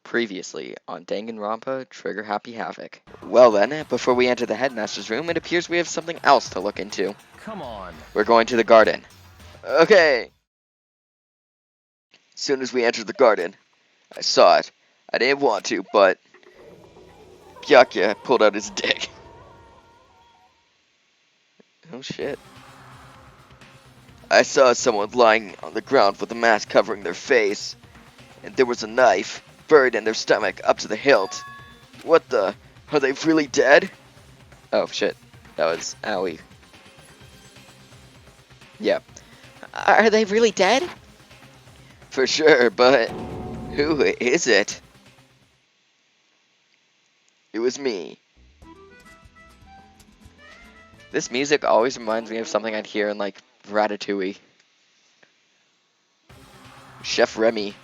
Previously on Danganronpa, Trigger Happy Havoc. Well then, before we enter the headmaster's room, it appears we have something else to look into. Come on. We're going to the garden. Okay. As soon as we entered the garden, I saw it. I didn't want to, but Byakya pulled out his dick. Oh shit. I saw someone lying on the ground with a mask covering their face, and there was a knife buried in their stomach up to the hilt. What the? Are they really dead? Oh shit. That was owie. Yeah. Are they really dead? For sure, but who is it? It was me. This music always reminds me of something I'd hear in, like, Ratatouille. Chef Remy.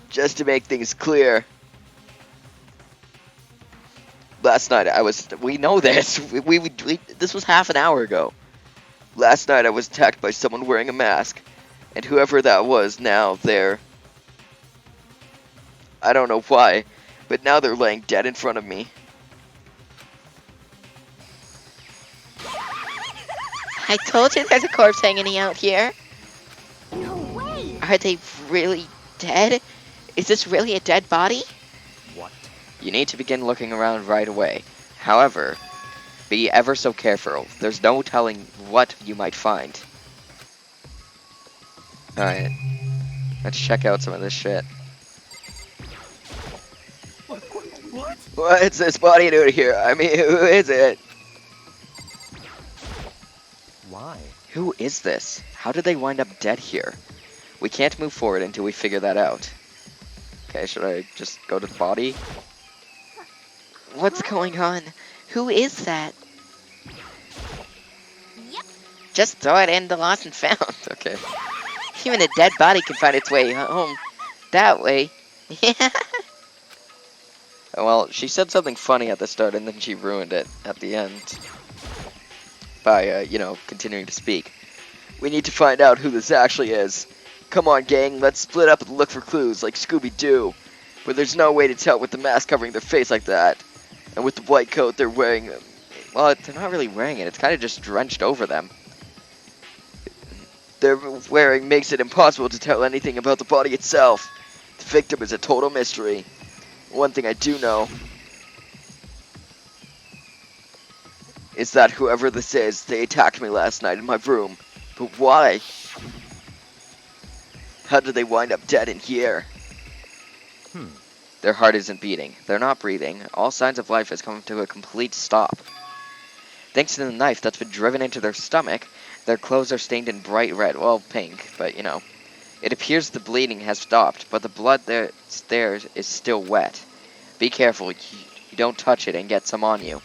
Just to make things clear. Last night we know this. This was half an hour ago. Last night I was attacked by someone wearing a mask. And whoever that was, now they're... I don't know why, but now they're laying dead in front of me. I told you there's a corpse hanging out here. No way! Are they really dead? Is this really a dead body? What? You need to begin looking around right away. However, be ever so careful. There's no telling what you might find. Alright. Let's check out some of this shit. What? What's this body doing here? I mean, who is it? Why? Who is this? How did they wind up dead here? We can't move forward until we figure that out. Okay, should I just go to the body? What's going on? Who is that? Yep. Just throw it in the lost and found. Okay. Even a dead body can find its way home that way. Well, she said something funny at the start and then she ruined it at the end. By, continuing to speak. We need to find out who this actually is. Come on, gang, let's split up and look for clues, like Scooby-Doo. But there's no way to tell with the mask covering their face like that. And with the white coat they're wearing... Well, they're not really wearing it, it's kind of just drenched over them. They're wearing makes it impossible to tell anything about the body itself. The victim is a total mystery. One thing I do know is that whoever this is, they attacked me last night in my room. But why? How did they wind up dead in here? Their heart isn't beating. They're not breathing. All signs of life has come to a complete stop. Thanks to the knife that's been driven into their stomach, their clothes are stained in bright red. Well, pink, but you know. It appears the bleeding has stopped, but the blood that's there is still wet. Be careful. You don't touch it and get some on you.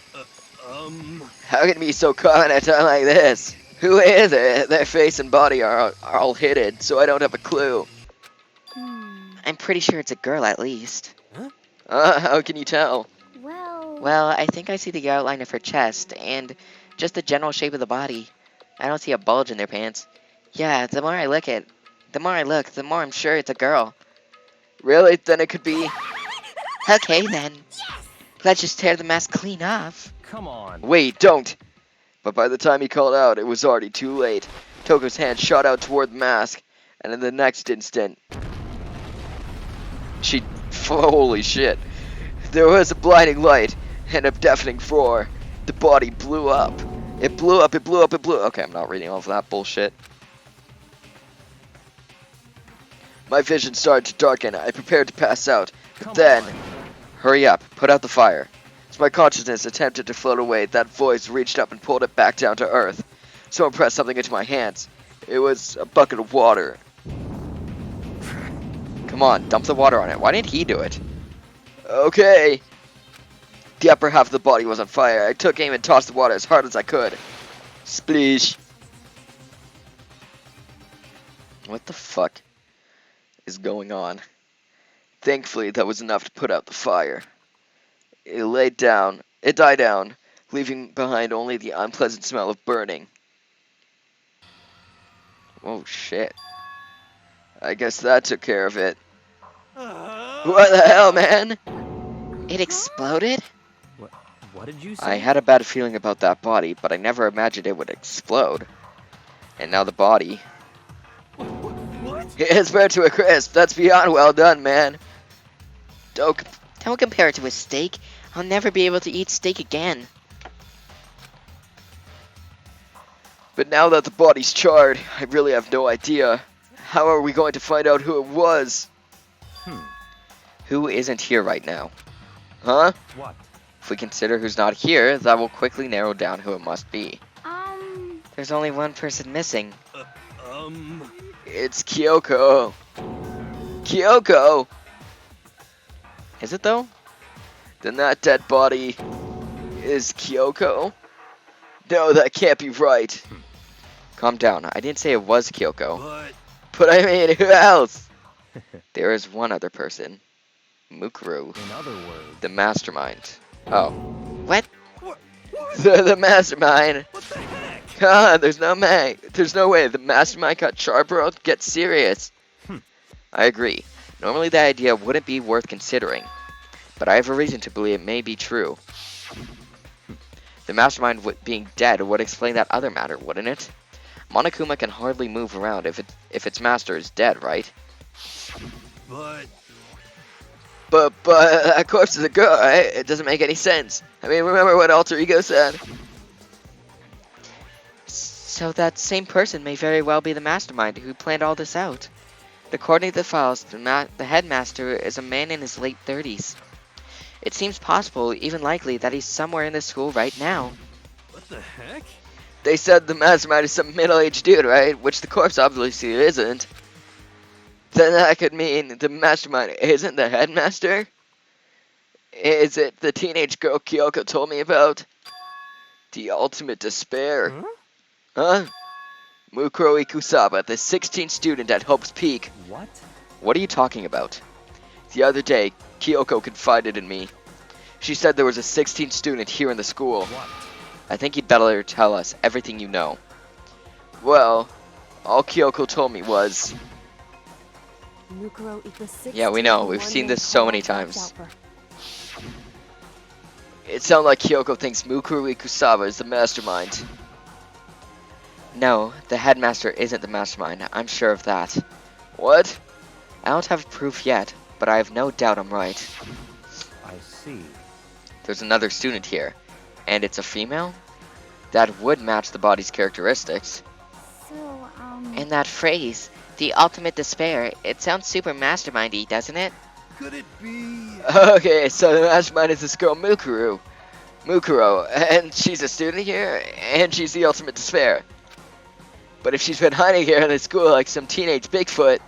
How can it be so common at a time like this? Who is it? Their face and body are all hidden, so I don't have a clue. I'm pretty sure it's a girl at least. How can you tell? Well, I think I see the outline of her chest and just the general shape of the body. I don't see a bulge in their pants. Yeah, the more I look, the more I'm sure it's a girl. Really? Then it could be... Okay then. Let's just tear the mask clean off. Come on. Wait, don't! But by the time he called out, it was already too late. Toko's hand shot out toward the mask, and in the next instant... Holy shit. There was a blinding light, and a deafening roar. The body blew up. It blew up, it blew up, it blew up. Okay, I'm not reading all of that bullshit. My vision started to darken. I prepared to pass out. But then... Hurry up. Put out the fire. As my consciousness attempted to float away, that voice reached up and pulled it back down to earth. Someone pressed something into my hands. It was a bucket of water. Come on, dump the water on it. Why didn't he do it? Okay. The upper half of the body was on fire. I took aim and tossed the water as hard as I could. Spleesh. What the fuck is going on? Thankfully, that was enough to put out the fire. It died down, leaving behind only the unpleasant smell of burning. Oh shit. I guess that took care of it. What the hell, man? It exploded? What did you say? I had a bad feeling about that body, but I never imagined it would explode. And now the body What? is burnt to a crisp. That's beyond well done, man. Don't. Don't compare it to a steak. I'll never be able to eat steak again. But now that the body's charred, I really have no idea. How are we going to find out who it was? Who isn't here right now? Huh? What? If we consider who's not here, that will quickly narrow down who it must be. There's only one person missing. It's Kyoko. Kyoko! Is it though? Then that dead body is Kyoko? No, that can't be right. Calm down. I didn't say it was Kyoko. But I mean, who else? There is one other person. Mukuru, In other words, the mastermind. Oh. What? The mastermind. what the heck? God, there's no way the mastermind got Charborough. Get serious. I agree. Normally that idea wouldn't be worth considering, but I have a reason to believe it may be true. The mastermind being dead would explain that other matter, wouldn't it? Monokuma can hardly move around if its master is dead, right? But that corpse is a girl, right? It doesn't make any sense. I mean, remember what Alter Ego said? So that same person may very well be the mastermind who planned all this out. According to the files, the headmaster is a man in his late 30s. It seems possible, even likely, that he's somewhere in the school right now. What the heck? They said the mastermind is some middle-aged dude, right? Which the corpse obviously isn't. Then that could mean the mastermind isn't the headmaster? Is it the teenage girl Kyoko told me about? The ultimate despair. Huh? Mukuro Ikusaba, the 16th student at Hope's Peak. What? What are you talking about? The other day, Kyoko confided in me. She said there was a 16th student here in the school. What? I think you'd better tell us everything you know. Well, all Kyoko told me was... Yeah, we know. We've seen this so many times. It sounds like Kyoko thinks Mukuro Ikusaba is the mastermind. No, the headmaster isn't the mastermind. I'm sure of that. What? I don't have proof yet, but I have no doubt I'm right. I see. There's another student here. And it's a female? That would match the body's characteristics. And that phrase, the ultimate despair, it sounds super mastermindy, doesn't it? Could it be? Okay, so the mastermind is this girl Mukuro, and she's a student here, and she's the ultimate despair. But if she's been hiding here in the school like some teenage Bigfoot,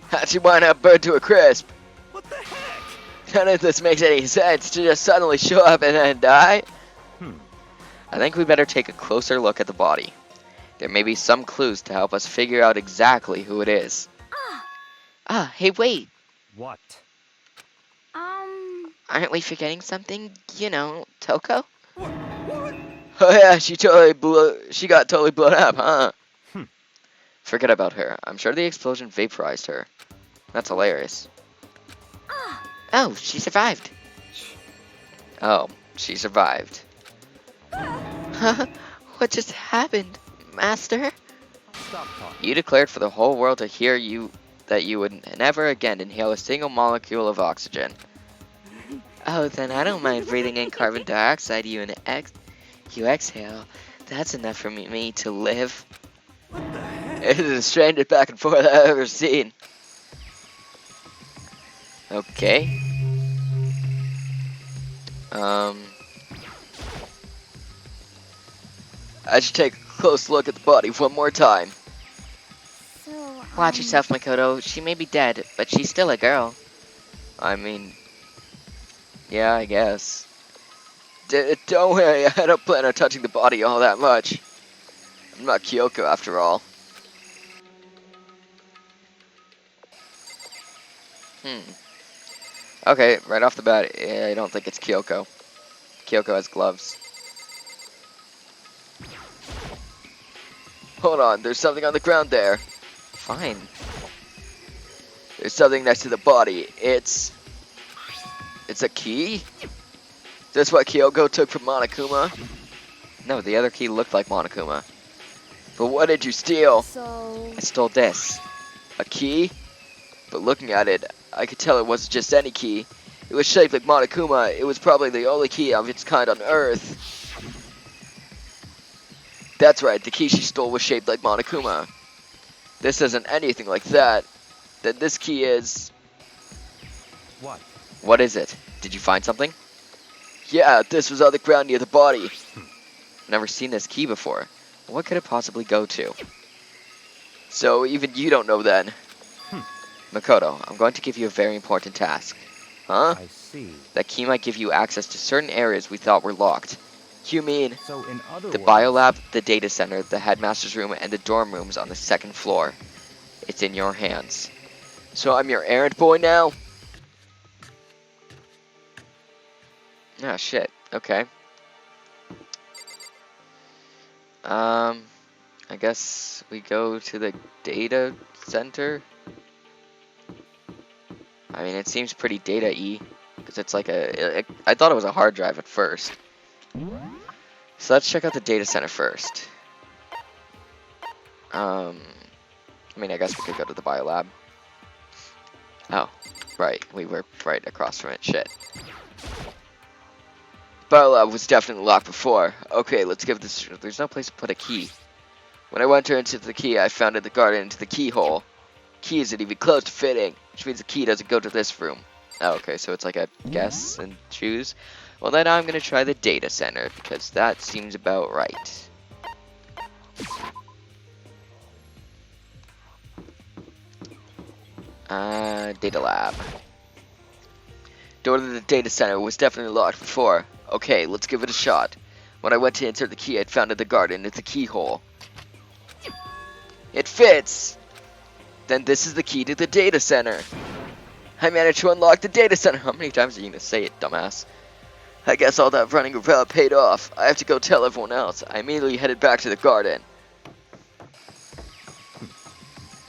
how'd she wind up burned to a crisp? What the heck? None of this makes any sense to just suddenly show up and then die. I think we better take a closer look at the body. There may be some clues to help us figure out exactly who it is. Hey, wait. What? Aren't we forgetting something? You know, Toko? What? Oh yeah, she got totally blown up, huh? Forget about her. I'm sure the explosion vaporized her. That's hilarious. Oh, she survived. Oh, she survived. Huh? What just happened, Master? Stop talking. You declared for the whole world to hear that you would never again inhale a single molecule of oxygen. Oh, then I don't mind breathing in carbon dioxide you exhale. That's enough for me to live. What the heck? It is the strangest back and forth I've ever seen. Okay. I should take a close look at the body one more time. Watch yourself, Makoto. She may be dead, but she's still a girl. I mean, yeah, I guess. Don't worry, I don't plan on touching the body all that much. I'm not Kyoko after all. Okay, right off the bat, I don't think it's Kyoko. Kyoko has gloves. Hold on, there's something on the ground there. Fine. There's something next to the body. It's a key? Is this what Kyoko took from Monokuma? No, the other key looked like Monokuma. But what did you steal? So, I stole this. A key? But looking at it, I could tell it wasn't just any key. It was shaped like Monokuma. It was probably the only key of its kind on Earth. That's right, the key she stole was shaped like Monokuma. This isn't anything like that. Then this key is... What? What is it? Did you find something? Yeah, this was on the ground near the body. Never seen this key before. What could it possibly go to? So even you don't know then. Makoto, I'm going to give you a very important task. Huh? I see. That key might give you access to certain areas we thought were locked. You mean So in other the words, biolab, the data center, the headmaster's room, and the dorm rooms on the second floor. It's in your hands. So I'm your errand boy now? Ah, shit. Okay. I guess we go to the data center. I mean, it seems pretty data-y, because it's like I thought it was a hard drive at first. So let's check out the data center first. I mean, I guess we could go to the biolab. Oh, right, we were right across from it, shit. Biolab was definitely locked before. Okay, let's give this, there's no place to put a key. When I went into the key, I found in the garden into the keyhole. Key isn't even close to fitting, which means the key doesn't go to this room. Oh, okay, so it's like a guess and choose. Well, then I'm gonna try the data center, because that seems about right. Data lab. Door to the data center was definitely locked before. Okay, let's give it a shot. When I went to insert the key, I'd found in the garden it's the keyhole. It fits! Then this is the key to the data center. I managed to unlock the data center. How many times are you gonna say it, dumbass? I guess all that running around paid off. I have to go tell everyone else. I immediately headed back to the garden.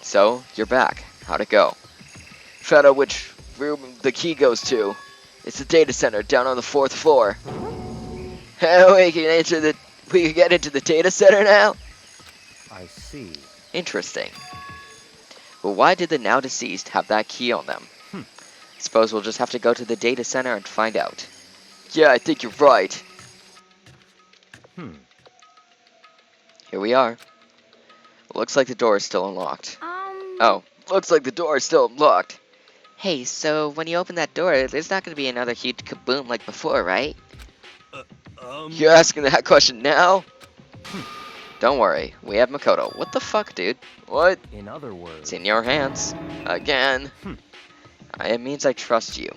So, you're back. How'd it go? Found out which room the key goes to. It's the data center down on the 4th floor. We can get into the data center now? I see. Interesting. Well, why did the now deceased have that key on them? Suppose we'll just have to go to the data center and find out. Yeah, I think you're right. Here we are. Looks like the door is still unlocked. Oh, looks like the door is still unlocked. Hey, so when you open that door, there's not going to be another huge kaboom like before, right? You're asking that question now? Don't worry, we have Makoto. What the fuck, dude? What? In other It's words, in your hands. Again. It means I trust you.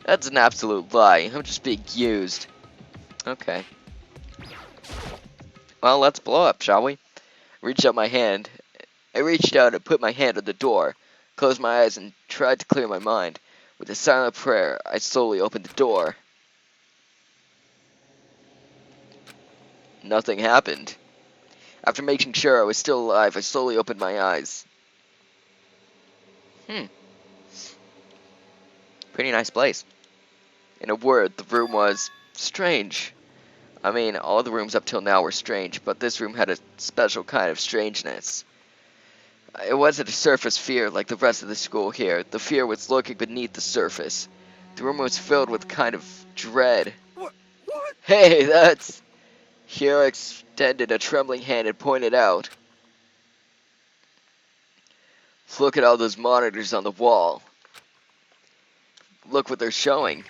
That's an absolute lie. I'm just being used. Okay. Well, let's blow up, shall we? Reach out my hand. I reached out and put my hand on the door, closed my eyes and tried to clear my mind. With a silent prayer, I slowly opened the door. Nothing happened. After making sure I was still alive, I slowly opened my eyes. Pretty nice place. In a word, the room was strange. I mean, all the rooms up till now were strange, but this room had a special kind of strangeness. It wasn't a surface fear like the rest of the school here. The fear was lurking beneath the surface. The room was filled with kind of dread. What? Hey, that's... Here I extended a trembling hand and pointed out. Look at all those monitors on the wall. Look what they're showing.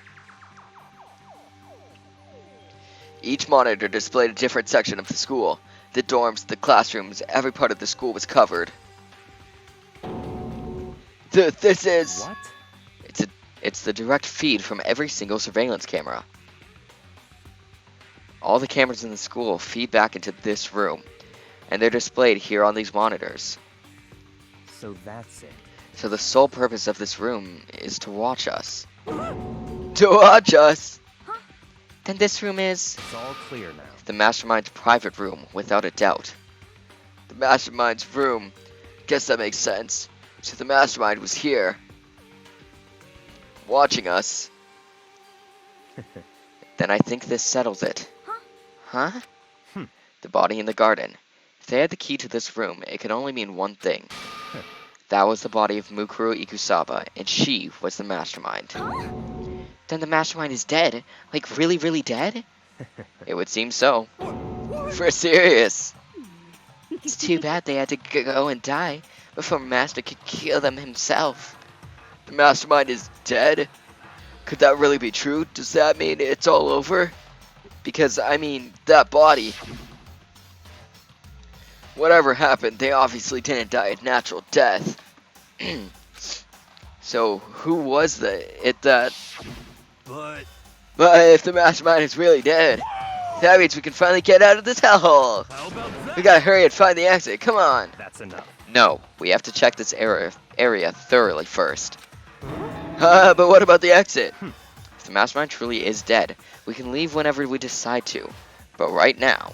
Each monitor displayed a different section of the school. The dorms, the classrooms, every part of the school was covered. This is... What? It's the direct feed from every single surveillance camera. All the cameras in the school feed back into this room, and they're displayed here on these monitors. So that's it. So the sole purpose of this room is to watch us. To watch us? Then this room is... It's all clear now. The Mastermind's private room, without a doubt. The Mastermind's room. Guess that makes sense. So the mastermind was here, watching us. Then I think this settles it. Huh? The body in the garden. If they had the key to this room, it could only mean one thing. That was the body of Mukuro Ikusaba, and she was the mastermind. Then the mastermind is dead? Like, really, really dead? It would seem so. For serious. It's too bad they had to go and die before Master could kill them himself. The mastermind is dead? Could that really be true? Does that mean it's all over? Because, I mean, that body. Whatever happened, they obviously didn't die a natural death. So, who was that? But But if the mastermind is really dead, that means we can finally get out of this hellhole. how about that? We gotta hurry and find the exit, come on. That's enough. No, we have to check this area thoroughly first. But what about the exit? If the mastermind truly is dead, we can leave whenever we decide to. But right now,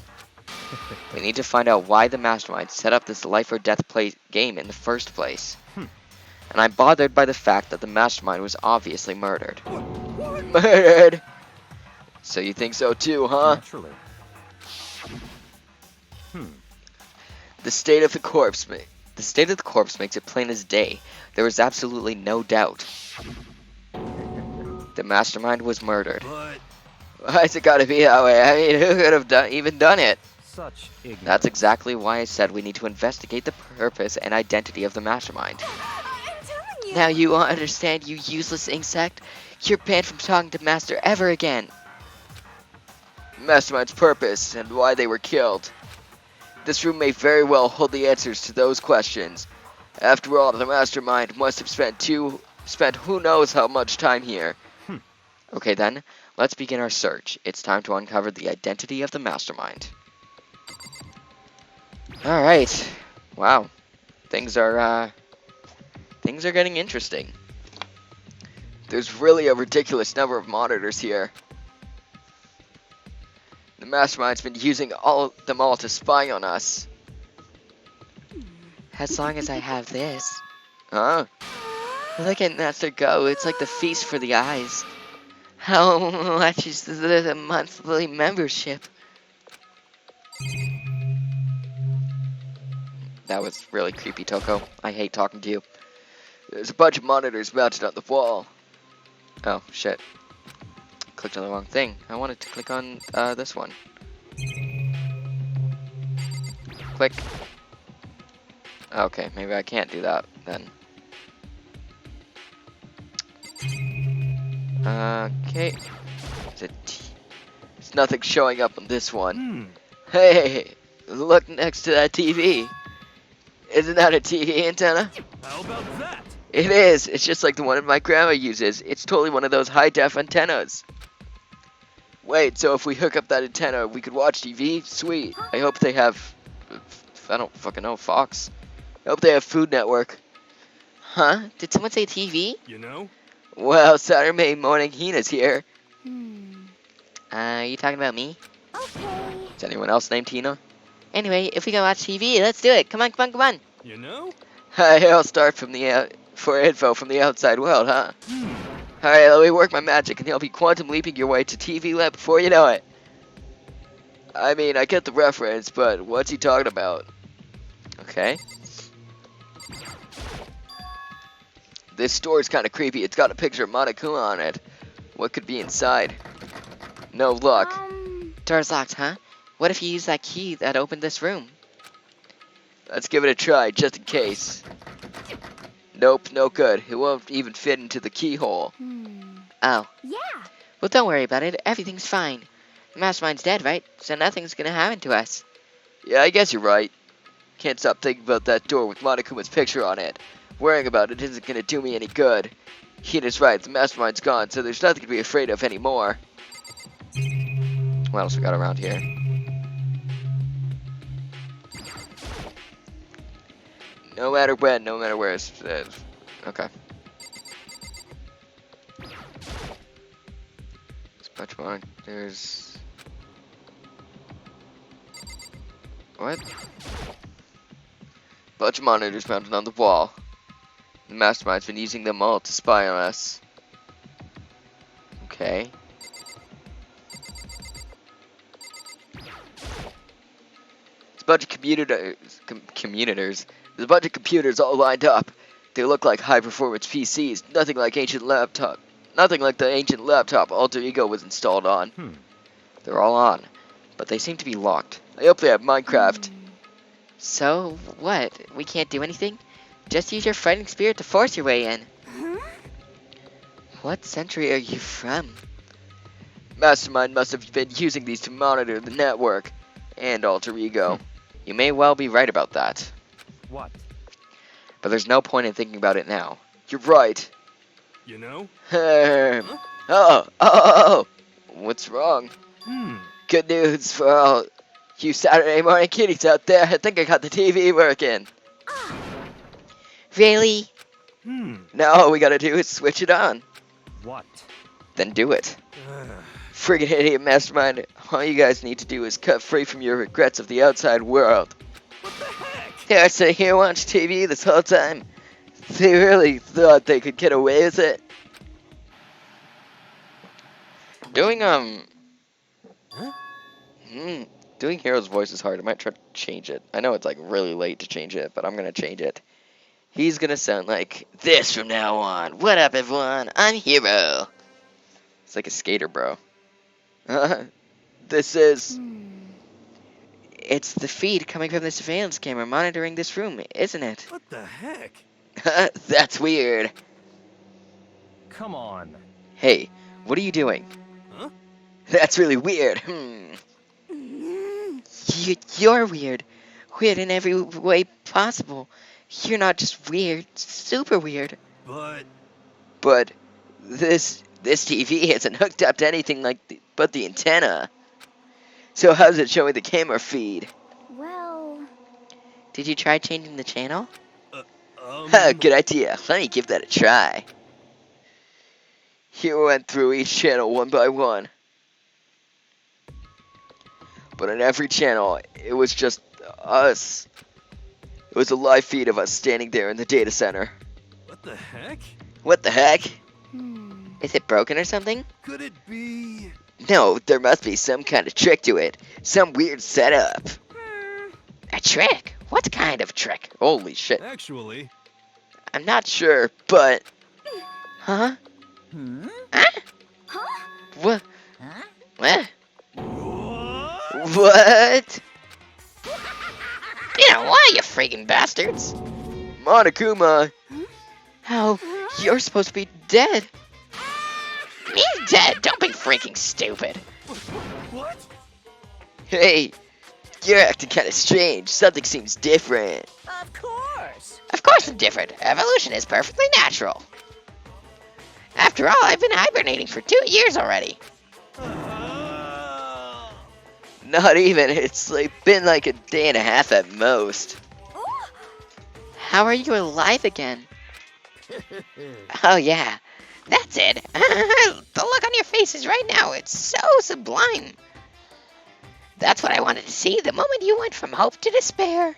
we need to find out why the mastermind set up this life or death game in the first place. And I'm bothered by the fact that the mastermind was obviously murdered. Murdered? So you think so too, huh? Naturally. The state of the corpse makes it plain as day. There is absolutely no doubt. The mastermind was murdered. But Why's it gotta be that way? I mean, who could have even done it? such ignorance. That's exactly why I said we need to investigate the purpose and identity of the mastermind. I'm telling you. Now you won't understand, you useless insect. You're banned from talking to Master ever again. Mastermind's purpose and why they were killed. This room may very well hold the answers to those questions. After all, the mastermind must have spent who knows how much time here. Okay then, let's begin our search. It's time to uncover the identity of the mastermind. Alright. Wow. Things are getting interesting. There's really a ridiculous number of monitors here. The mastermind's been using them all to spy on us. As long as I have this. Huh? Look at Master go, it's like the feast for the eyes. How much is the monthly membership? That was really creepy, Toko. I hate talking to you. There's a bunch of monitors mounted on the wall. Oh, shit. Clicked on the wrong thing. I wanted to click on this one. Click. Okay, maybe I can't do that then. Okay. There's nothing showing up on this one. Hey, look next to that TV. Isn't that a TV antenna? How about that? It is. It's just like the one my grandma uses. It's totally one of those high-def antennas. Wait, so if we hook up that antenna, we could watch TV? Sweet. I hope they have... I don't fucking know, Fox. I hope they have Food Network. Huh? Did someone say TV? You know? Well, Saturday morning Hina's here. You talking about me? Okay. Is anyone else named Tina? Anyway, if we can watch TV, let's do it. Come on, come on, come on. You know? I'll start from the for info from the outside world, huh? Alright, let me work my magic and you'll be quantum leaping your way to TV land before you know it. I mean, I get the reference, but what's he talking about? Okay. This store is kind of creepy. It's got a picture of Monokuma on it. What could be inside? No luck. Door's locked, huh? What if you use that key that opened this room? Let's give it a try, just in case. Nope, no good. It won't even fit into the keyhole. Oh. Yeah. Well, don't worry about it. Everything's fine. The mastermind's dead, right? So nothing's gonna happen to us. Yeah, I guess you're right. Can't stop thinking about that door with Monokuma's picture on it. Worrying about it isn't gonna do me any good. Hina's right, the mastermind's gone, so there's nothing to be afraid of anymore. What else we got around here? No matter when, no matter where. Okay. There's a bunch more. There's... What? Bunch of monitors mounted on the wall. The mastermind's been using them all to spy on us. Okay. It's a bunch of commuters. There's a bunch of computers all lined up. They look like high-performance PCs. Nothing like the ancient laptop Alter Ego was installed on. They're all on, but they seem to be locked. I hope they have Minecraft. So, what? We can't do anything? Just use your fighting spirit to force your way in. What century are you from? Mastermind must have been using these to monitor the network and Alter Ego. You may well be right about that. What? But there's no point in thinking about it now. You're right. You know? Oh, what's wrong? Hmm. Good news for all you Saturday morning kitties out there. I think I got the TV working. Really? Now all we gotta do is switch it on. What? Then do it. Friggin' idiot mastermind. All you guys need to do is cut free from your regrets of the outside world. What the heck? They were sitting here watching TV this whole time. They really thought they could get away with it. Doing, doing Hero's voice is hard. I might try to change it. I know it's, like, really late to change it, but I'm gonna change it. He's gonna sound like this from now on. What up, everyone? I'm Hero. It's like a skater, bro. This is... It's the feed coming from the surveillance camera monitoring this room, isn't it? What the heck? That's weird. Come on. Hey, what are you doing? Huh? That's really weird. You're weird. Weird in every way possible. You're not just weird, super weird. But this TV isn't hooked up to anything but the antenna. So how's it showing the camera feed? Well, Did you try changing the channel? Good idea. Let me give that a try. Here we went through each channel one by one. But on every channel, it was just us. It was a live feed of us standing there in the data center. what the heck? What the heck? Is it broken or something? Could it be? No, there must be some kind of trick to it. Some weird setup. A trick? What kind of trick? Holy shit. Actually. I'm not Sure, but... Huh? huh? What? What? What? What? You know why, you freaking bastards? Monokuma. How? You're supposed to be dead. Me dead? Don't be freaking stupid. What? Hey, you're acting kind of strange. Something seems different. Of course. Of course I'm different. Evolution is perfectly natural. After all, I've been hibernating for 2 years already. Not even. It's been like a day and a half at most. How are you alive again? Oh yeah, that's it. The look on your faces right now, it's so sublime. That's what I wanted to see the moment you went from hope to despair.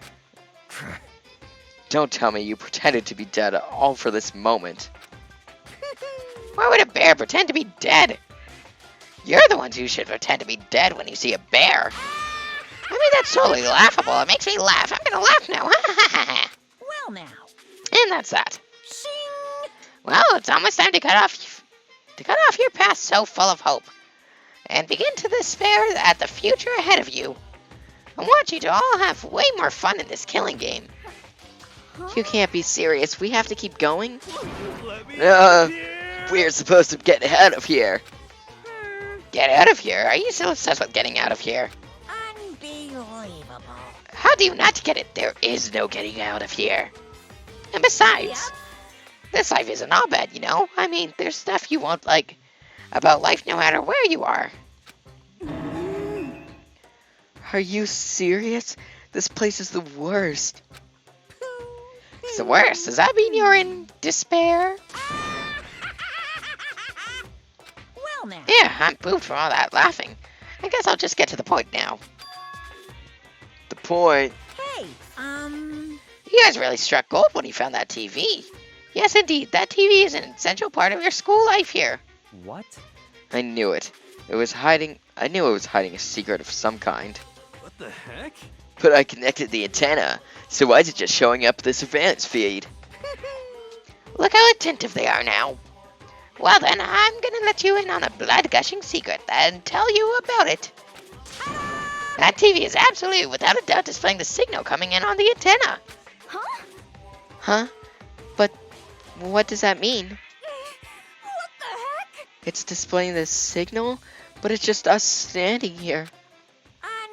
Don't tell me you pretended to be dead all for this moment. Why would a bear pretend to be dead? You're the ones who should pretend to be dead when you see a bear. I mean, that's totally laughable. It makes me laugh. I'm gonna laugh now. Well now. And that's that. Shing. Well, it's almost time to cut off your past so full of hope, and begin to despair at the future ahead of you. I want you to all have way more fun in this killing game. You can't be serious. We have to keep going? Let me Uh, here. We're supposed to get out of here. Get out of here? Are you so obsessed with getting out of here? Unbelievable. How do you not get it? There is no getting out of here. And besides, this life isn't all bad, you know? I mean, there's stuff you won't like about life no matter where you are. Are you serious? This place is the worst. It's the worst. Does that mean you're in despair? Well now. Yeah, I'm pooped from all that laughing. I guess I'll just get to the point now. The point. Hey, You guys really struck gold when you found that TV. Yes, indeed. That TV is an essential part of your school life here. What? I knew it. I knew it was hiding a secret of some kind. What the heck? But I connected the antenna, so why is it just showing up the surveillance feed? Look how attentive they are now. Well then, I'm gonna let you in on a blood-gushing secret and tell you about it. That TV is absolutely, without a doubt, displaying the signal coming in on the antenna. Huh? Huh? But what does that mean? What the heck? It's displaying the signal, but it's just us standing here.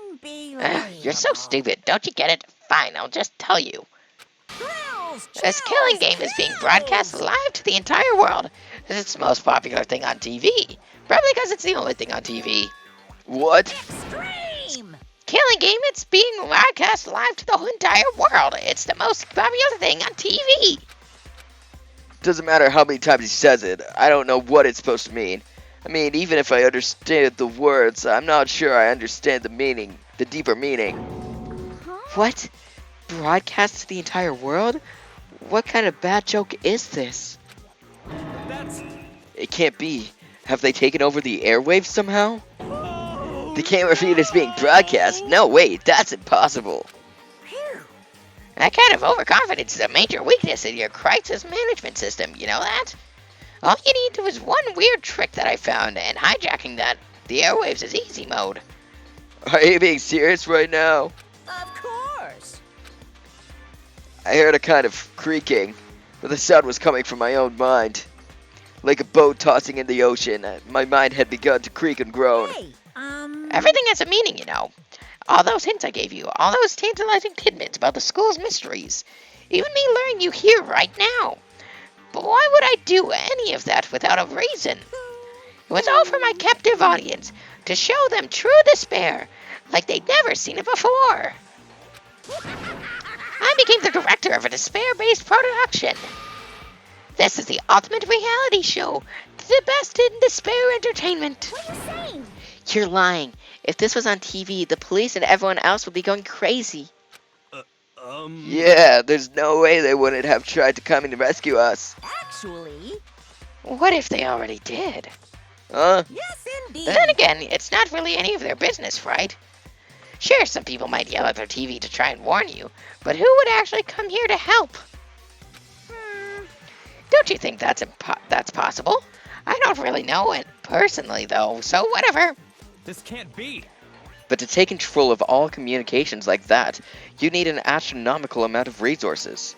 Unbelievable. You're so stupid. Don't you get it? Fine, I'll just tell you. Thrills, This killing chills, game is being thrills. broadcast live to the entire world. It's the most popular thing on TV. Probably because it's the only thing on TV. What? Extreme. Killing game, it's being broadcast live to the whole entire world. It's the most popular thing on TV. Doesn't matter how many times he says it, I don't know what it's supposed to mean. I mean, even if I understand the words, I'm not sure I understand the meaning, the deeper meaning. What? Broadcast to the entire world? What kind of bad joke is this? That's... It can't be. Have they taken over the airwaves somehow? Oh, The camera feed is being broadcast? No, wait, that's impossible. Phew. That kind of overconfidence is a major weakness in your crisis management system, you know that? All you need is one weird trick that I found, and hijacking the airwaves is easy mode. Are you being serious right now? Of course. I heard a kind of creaking, but the sound was coming from my own mind. Like a boat tossing in the ocean, my mind had begun to creak and groan. Hey, Everything has a meaning, you know. All those hints I gave you, all those tantalizing tidbits about the school's mysteries, even me luring you here right now. But why would I do any of that without a reason? It was all for my captive audience, to show them true despair, like they'd never seen it before. I became the director of a despair-based production. This is the ultimate reality show, the best in despair entertainment. what are you saying? You're lying. If this was on TV, the police and everyone else would be going crazy. Yeah, there's no way they wouldn't have tried to come and rescue us. Actually, What if they already did? Huh? yes indeed. Then again, it's not really any of their business, right? Sure, some people might yell at their TV to try and warn you, but who would actually come here to help? Don't you think that's possible? I don't really know it personally, though, so whatever. this can't be. But to take control of all communications like that, you need an astronomical amount of resources.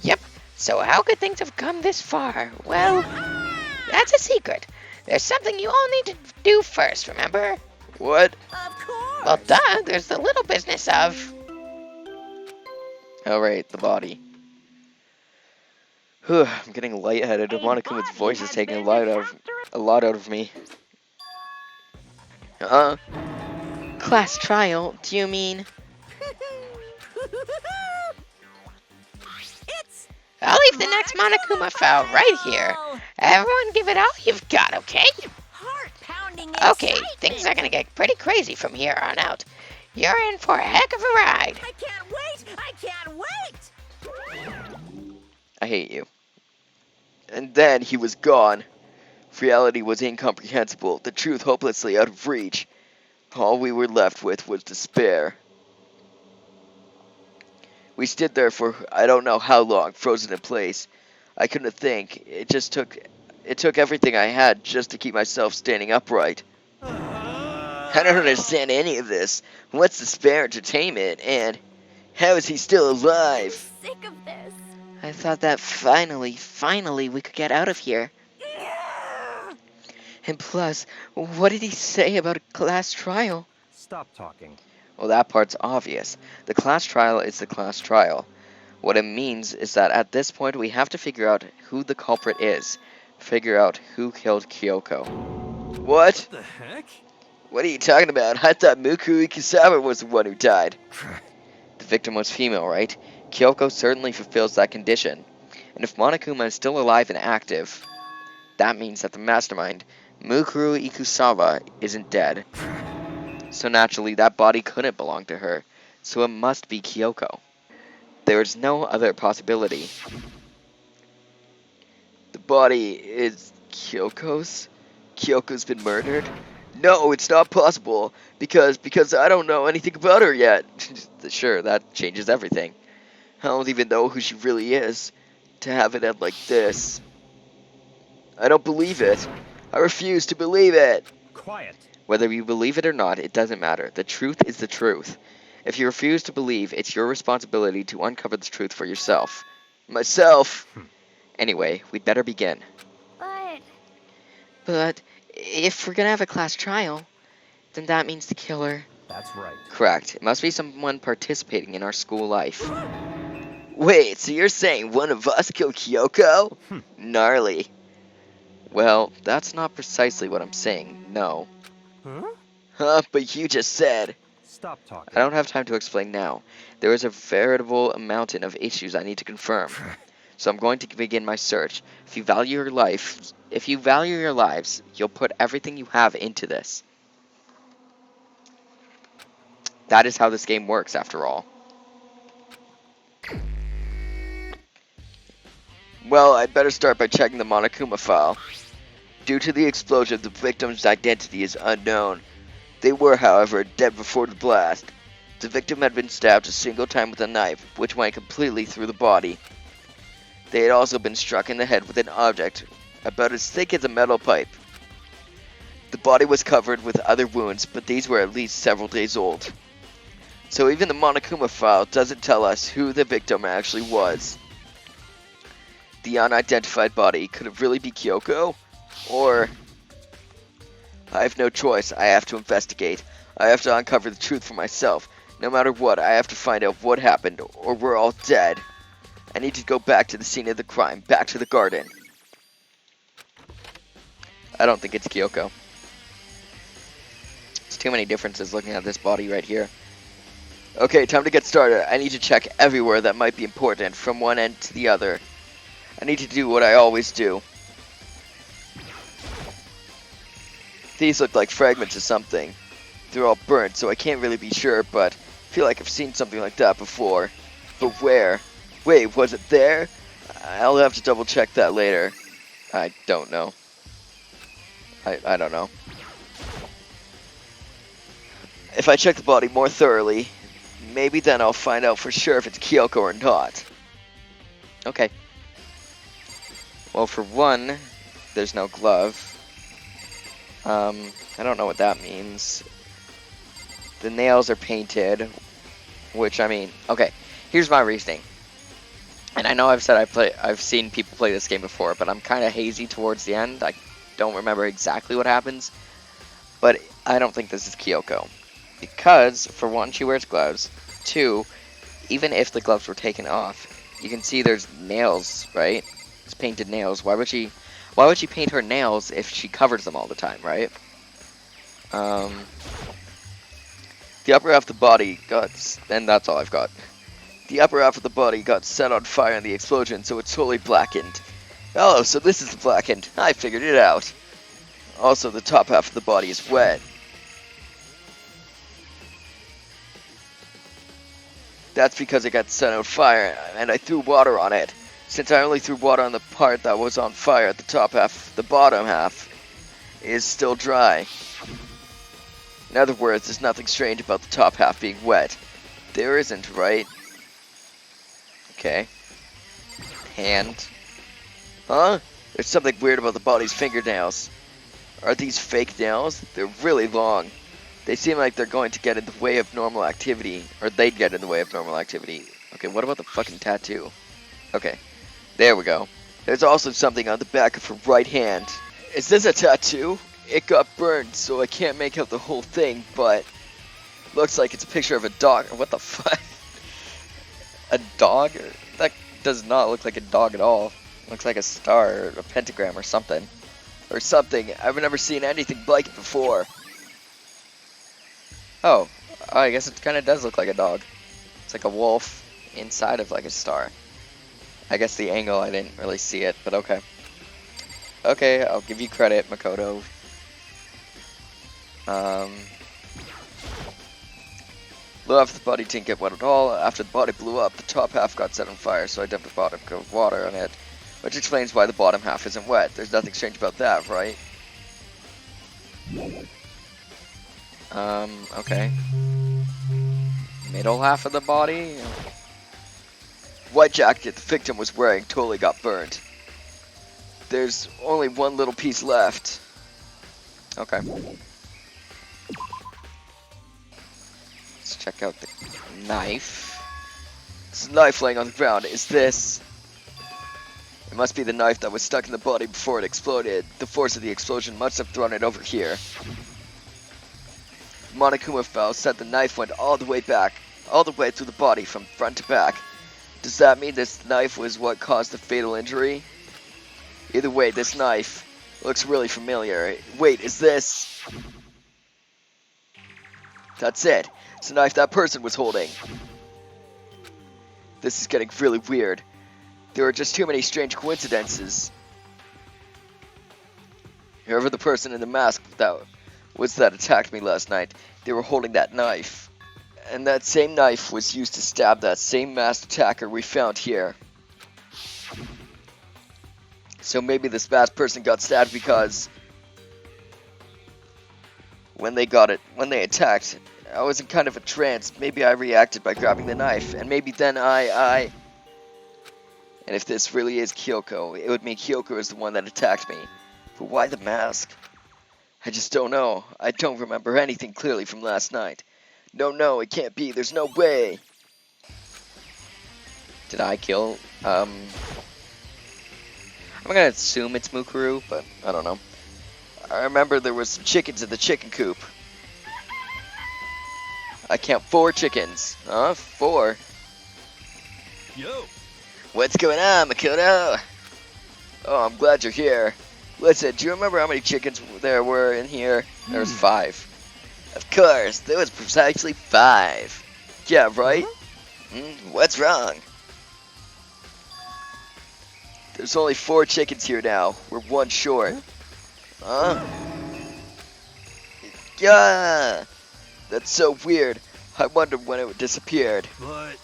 Yep, so how could things have come this far? Well, that's a secret. There's something you all need to do first, remember? What? Of course. Well, duh, there's the little business of... Oh, right, the body. Whew, I'm getting lightheaded. Monokuma's voice is taking a lot out of me. Class trial, do you mean? It's I'll leave the next Monokuma file right here. Everyone give it all you've got, okay? heart-pounding Okay, things are gonna get pretty crazy from here on out. You're in for a heck of a ride. I can't wait! I can't wait! I hate you. And then he was gone. Reality was incomprehensible, the truth hopelessly out of reach. All we were left with was despair. We stood there for I don't know how long, frozen in place. I couldn't think. It took everything I had just to keep myself standing upright. I don't understand any of this. What's despair entertainment, and how is he still alive? Sick of this. I thought that finally we could get out of here. And plus, what did he say about a class trial? Stop talking. Well, that part's obvious. The class trial is the class trial. What it means is that at this point we have to figure out who the culprit is. Figure out who killed Kyoko. What? What the heck? What are you talking about? I thought Mukuru Ikusawa was the one who died. The victim was female, right? Kyoko certainly fulfills that condition. And if Monokuma is still alive and active, that means that the mastermind, Mukuru Ikusawa, isn't dead. So naturally, that body couldn't belong to her. So it must be Kyoko. There is no other possibility. body is Kyoko's? Kyoko's been murdered? No, it's not possible, because I don't know anything about her yet. Sure, that changes everything. I don't even know who she really is. To have it end like this. I don't believe it. I refuse to believe it. Quiet. Whether you believe it or not, it doesn't matter. The truth is the truth. If you refuse to believe, it's your responsibility to uncover the truth for yourself. Myself! Anyway, we'd better begin. But if we're gonna have a class trial, then that means the killer. That's right. Correct. It must be someone participating in our school life. Wait, so you're saying one of us killed Kyoko? Gnarly. Well, that's not precisely what I'm saying, no. Huh? Huh, but you just said. Stop talking. I don't have time to explain now. There is a veritable mountain of issues I need to confirm. So I'm going to begin my search. If you value your lives, you'll put everything you have into this. That is how this game works, after all. Well, I'd better start by checking the Monokuma file. Due to the explosion, the victim's identity is unknown. They were, however, dead before the blast. The victim had been stabbed a single time with a knife, which went completely through the body. They had also been struck in the head with an object about as thick as a metal pipe. The body was covered with other wounds, but these were at least several days old. So even the Monokuma file doesn't tell us who the victim actually was. The unidentified body, could it really be Kyoko? Or... I have no choice. I have to investigate. I have to uncover the truth for myself. No matter what, I have to find out what happened, or we're all dead. I need to go back to the scene of the crime, back to the garden. I don't think it's Kyoko. There's too many differences looking at this body right here. Okay, time to get started. I need to check everywhere that might be important, from one end to the other. I need to do what I always do. These look like fragments of something. They're all burnt, so I can't really be sure, but I feel like I've seen something like that before. But where? Wait, was it there? I'll have to double check that later. I don't know. I don't know. If I check the body more thoroughly, maybe then I'll find out for sure if it's Kyoko or not. Okay. Well, for one, there's no glove. I don't know what that means. The nails are painted, which, I mean, okay, here's my reasoning. And I know I've seen people play this game before, but I'm kind of hazy towards the end. I don't remember exactly what happens, but I don't think this is Kyoko. Because, for one, she wears gloves. Two, even if the gloves were taken off, you can see there's nails, right? It's painted nails. Why would she paint her nails if she covers them all the time, right? The upper half of the body got, and that's all I've got. The upper half of the body got set on fire in the explosion, so it's totally blackened. Oh, so this is the blackened. I figured it out. Also, the top half of the body is wet. That's because it got set on fire, and I threw water on it. Since I only threw water on the part that was on fire, the top half, the bottom half, is still dry. In other words, there's nothing strange about the top half being wet. There isn't, right? Okay. Hand. Huh? There's something weird about the body's fingernails. Are these fake nails? They're really long. They seem like they're going to get in the way of normal activity. Or they'd get in the way of normal activity. Okay, what about the fucking tattoo? Okay. There we go. There's also something on the back of her right hand. Is this a tattoo? It got burned, so I can't make out the whole thing, but looks like it's a picture of a dog. What the fuck? A dog? That does not look like a dog at all. Looks like a star or a pentagram or something. Or something. I've never seen anything like it before. Oh, I guess it kind of does look like a dog. It's like a wolf inside of like a star. I guess the angle, I didn't really see it, but okay. Okay, I'll give you credit, Makoto. Blew off the body didn't get wet at all. After the body blew up, the top half got set on fire, so I dumped a bottom of water on it. Which explains why the bottom half isn't wet. There's nothing strange about that, right? Okay. Middle half of the body? White jacket the victim was wearing totally got burnt. There's only one little piece left. Okay. Let's check out the knife. This knife laying on the ground. Is this? It must be the knife that was stuck in the body before it exploded. The force of the explosion must have thrown it over here. Monokuma fell, said the knife went all the way back, all the way through the body from front to back. Does that mean this knife was what caused the fatal injury? Either way, this knife looks really familiar. Wait, is this? That's it. It's the knife that person was holding. This is getting really weird. There are just too many strange coincidences. Whoever the person in the mask that attacked me last night, they were holding that knife. And that same knife was used to stab that same masked attacker we found here. So maybe this masked person got stabbed because when they attacked, I was in kind of a trance. Maybe I reacted by grabbing the knife, and maybe then and if this really is Kyoko, it would mean Kyoko is the one that attacked me. But why the mask? I just don't know. I don't remember anything clearly from last night. No, it can't be. There's no way. Did I kill, I'm gonna assume it's Mukuru, but I don't know. I remember there was some chickens in the chicken coop. I count 4 chickens. 4. Yo. What's going on, Makoto? Oh, I'm glad you're here. Listen, do you remember how many chickens there were in here? There was 5. Of course, there was precisely 5. Yeah, right? What's wrong? There's only 4 chickens here now. We're 1 short. Huh? Yeah! That's so weird. I wondered when it disappeared. But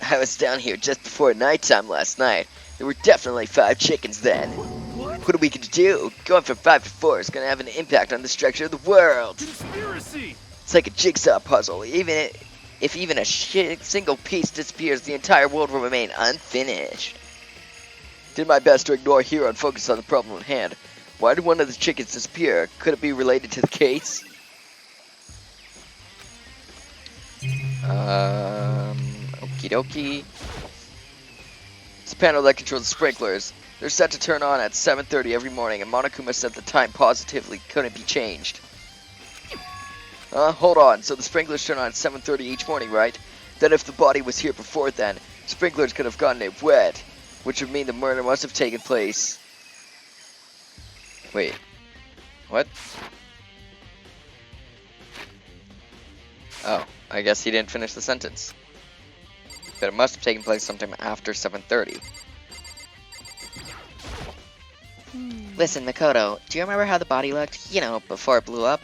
I was down here just before nighttime last night. There were definitely 5 chickens then. What are we gonna do? Going from 5 to 4 is gonna have an impact on the structure of the world. conspiracy. It's like a jigsaw puzzle. If even a single piece disappears, the entire world will remain unfinished. Did my best to ignore Hero and focus on the problem at hand. Why did one of the chickens disappear? Could it be related to the case? Okie dokie. It's the panel that controls the sprinklers. They're set to turn on at 7:30 every morning, and Monokuma said the time positively couldn't be changed. Hold on, so the sprinklers turn on at 7:30 each morning, right? Then if the body was here before then, sprinklers could have gotten it wet, which would mean the murder must have taken place. Wait. What? Oh, I guess he didn't finish the sentence. But it must have taken place sometime after 7:30. Listen, Makoto, do you remember how the body looked, you know, before it blew up?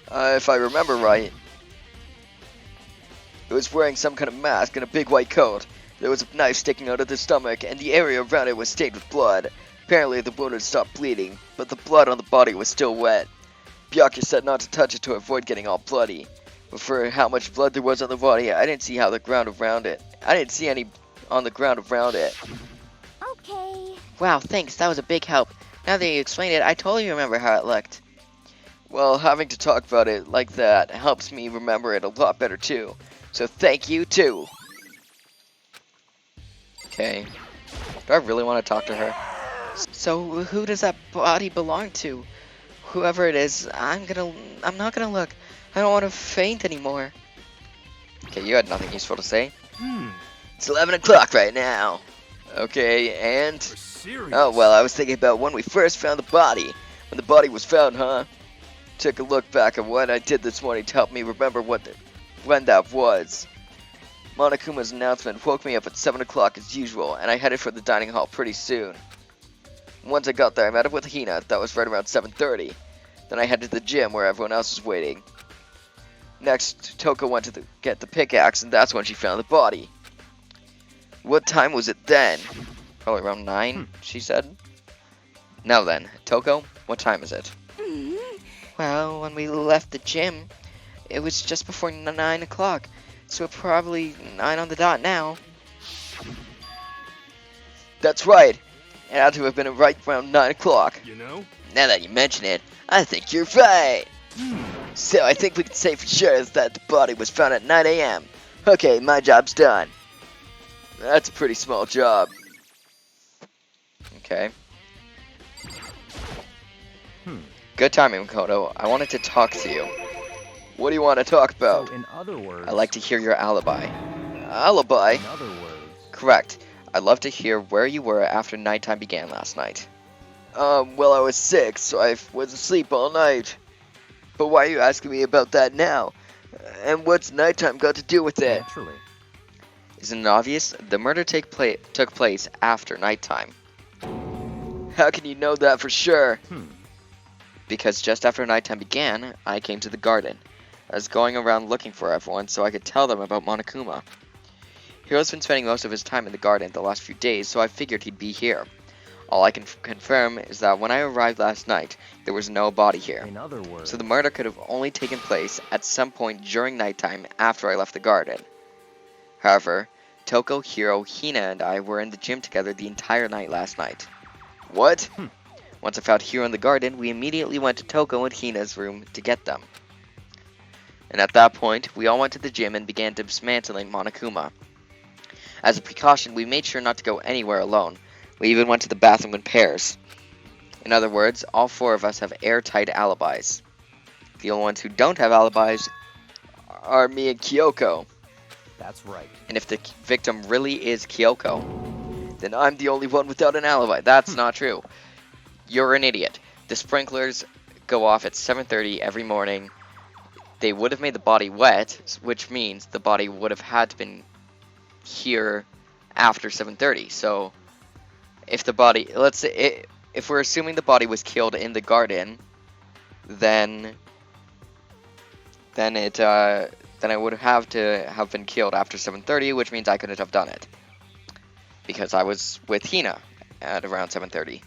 If I remember right, it was wearing some kind of mask and a big white coat. There was a knife sticking out of the stomach, and the area around it was stained with blood. Apparently the wound had stopped bleeding, but the blood on the body was still wet. Byakuya said not to touch it to avoid getting all bloody. But for how much blood there was on the body, I didn't see the ground around it. On the ground around it. Okay. Wow, thanks, that was a big help. Now that you explained it, I totally remember how it looked. Well, having to talk about it like that helps me remember it a lot better too. So thank you too. Okay. Do I really want to talk to her? So, who does that body belong to? Whoever it is, I'm not gonna look. I don't want to faint anymore. Okay, you had nothing useful to say. It's 11 o'clock right now. Okay, and... Serious. Oh, well, I was thinking about when we first found the body. When the body was found, huh? Took a look back at what I did this morning to help me remember when that was. Monokuma's announcement woke me up at 7 o'clock as usual, and I headed for the dining hall pretty soon. Once I got there, I met up with Hina. That was right around 7:30. Then I headed to the gym where everyone else was waiting. Next, Toko went to get the pickaxe, and that's when she found the body. What time was it then? Probably around 9, she said. Now then, Toko, what time is it? Well, when we left the gym, it was just before 9 o'clock, so probably 9 on the dot now. That's right. It had to have been right around 9 o'clock. You know? Now that you mention it, I think you're right. So I think we can say for sure that the body was found at 9 a.m. Okay, my job's done. That's a pretty small job. Okay. Good timing, Makoto. I wanted to talk to you. What do you want to talk about? So, in other words, I'd like to hear your alibi. Alibi? in other words, Correct. I'd love to hear where you were after nighttime began last night. Well, I was sick, so I was asleep all night. But why are you asking me about that now? And what's nighttime got to do with it? naturally. Isn't it obvious? The murder took place after nighttime. How can you know that for sure? Because just after nighttime began, I came to the garden. I was going around looking for everyone so I could tell them about Monokuma. Hiro's been spending most of his time in the garden the last few days, so I figured he'd be here. All I can confirm is that when I arrived last night, there was no body here. In other words, So the murder could have only taken place at some point during nighttime after I left the garden. However, Toko, Hiro, Hina, and I were in the gym together the entire night last night. What? Once I found Hiro in the garden, we immediately went to Toko and Hina's room to get them. And at that point, we all went to the gym and began dismantling Monokuma. As a precaution, we made sure not to go anywhere alone. We even went to the bathroom in pairs. In other words, all 4 of us have airtight alibis. The only ones who don't have alibis are me and Kyoko. that's right. And if the victim really is Kyoko, then I'm the only one without an alibi. That's not true. You're an idiot. The sprinklers go off at 7:30 every morning. They would have made the body wet, which means the body would have had to been here after 7:30. So if the body, let's say, if we're assuming the body was killed in the garden, then it would have to have been killed after 7:30, which means I couldn't have done it because I was with Hina at around 7:30.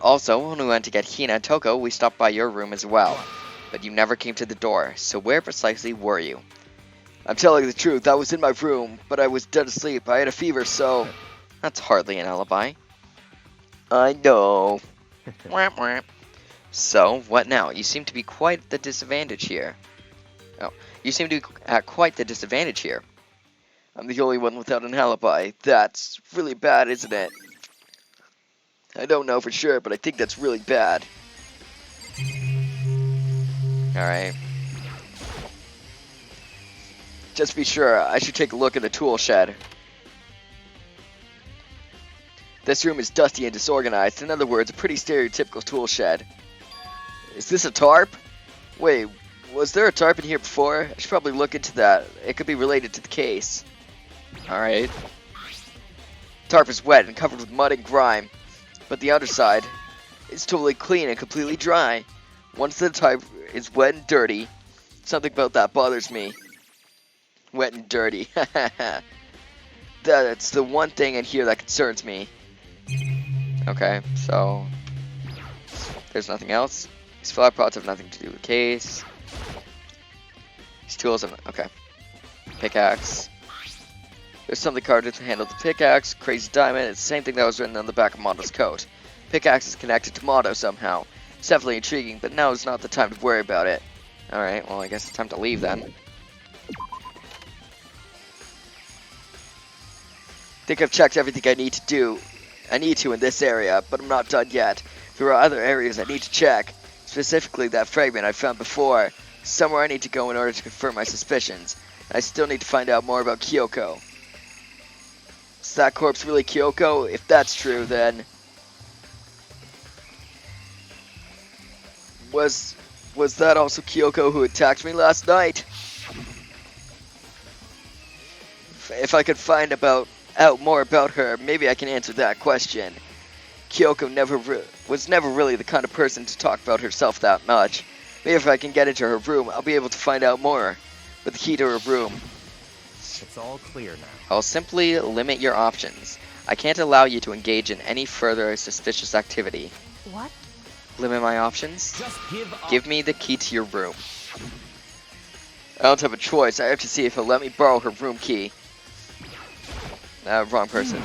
Also, when we went to get Hina and Toko, we stopped by your room as well, but you never came to the door. So where precisely were you? I'm telling the truth, I was in my room, but I was dead asleep. I had a fever, so that's hardly an alibi. I know. Wah, wah. So, what now? You seem to be quite the disadvantage here. Oh, you seem to be at quite the disadvantage here. I'm the only one without an alibi. That's really bad, isn't it? I don't know for sure, but I think that's really bad. Alright. Just to be sure, I should take a look at the tool shed. This room is dusty and disorganized. In other words, a pretty stereotypical tool shed. Is this a tarp? Wait, was there a tarp in here before? I should probably look into that. It could be related to the case. Alright. Tarp is wet and covered with mud and grime, but the underside is totally clean and completely dry. Once the tarp is wet and dirty, something about that bothers me. Wet and dirty. That's the one thing in here that concerns me. Okay, so there's nothing else. These flower pots have nothing to do with the case. These tools have, okay. Pickaxe. There's something carved to handle the pickaxe. Crazy diamond. It's the same thing that was written on the back of Mondo's coat. Pickaxe is connected to Mondo somehow. It's definitely intriguing, but now is not the time to worry about it. Alright, well I guess it's time to leave then. Think I've checked everything I need to in this area, but I'm not done yet. There are other areas I need to check. Specifically that fragment I found before. Somewhere I need to go in order to confirm my suspicions. I still need to find out more about Kyoko. Is that corpse really Kyoko? If that's true, then was that also Kyoko who attacked me last night? If I could find out more about her, maybe I can answer that question. Kyoko was never really the kind of person to talk about herself that much. Maybe if I can get into her room, I'll be able to find out more. With the key to her room. It's all clear now. I'll simply limit your options. I can't allow you to engage in any further suspicious activity. What? Limit my options? Just give up. Give me the key to your room. I don't have a choice. I have to see if he'll let me borrow her room key. Wrong person.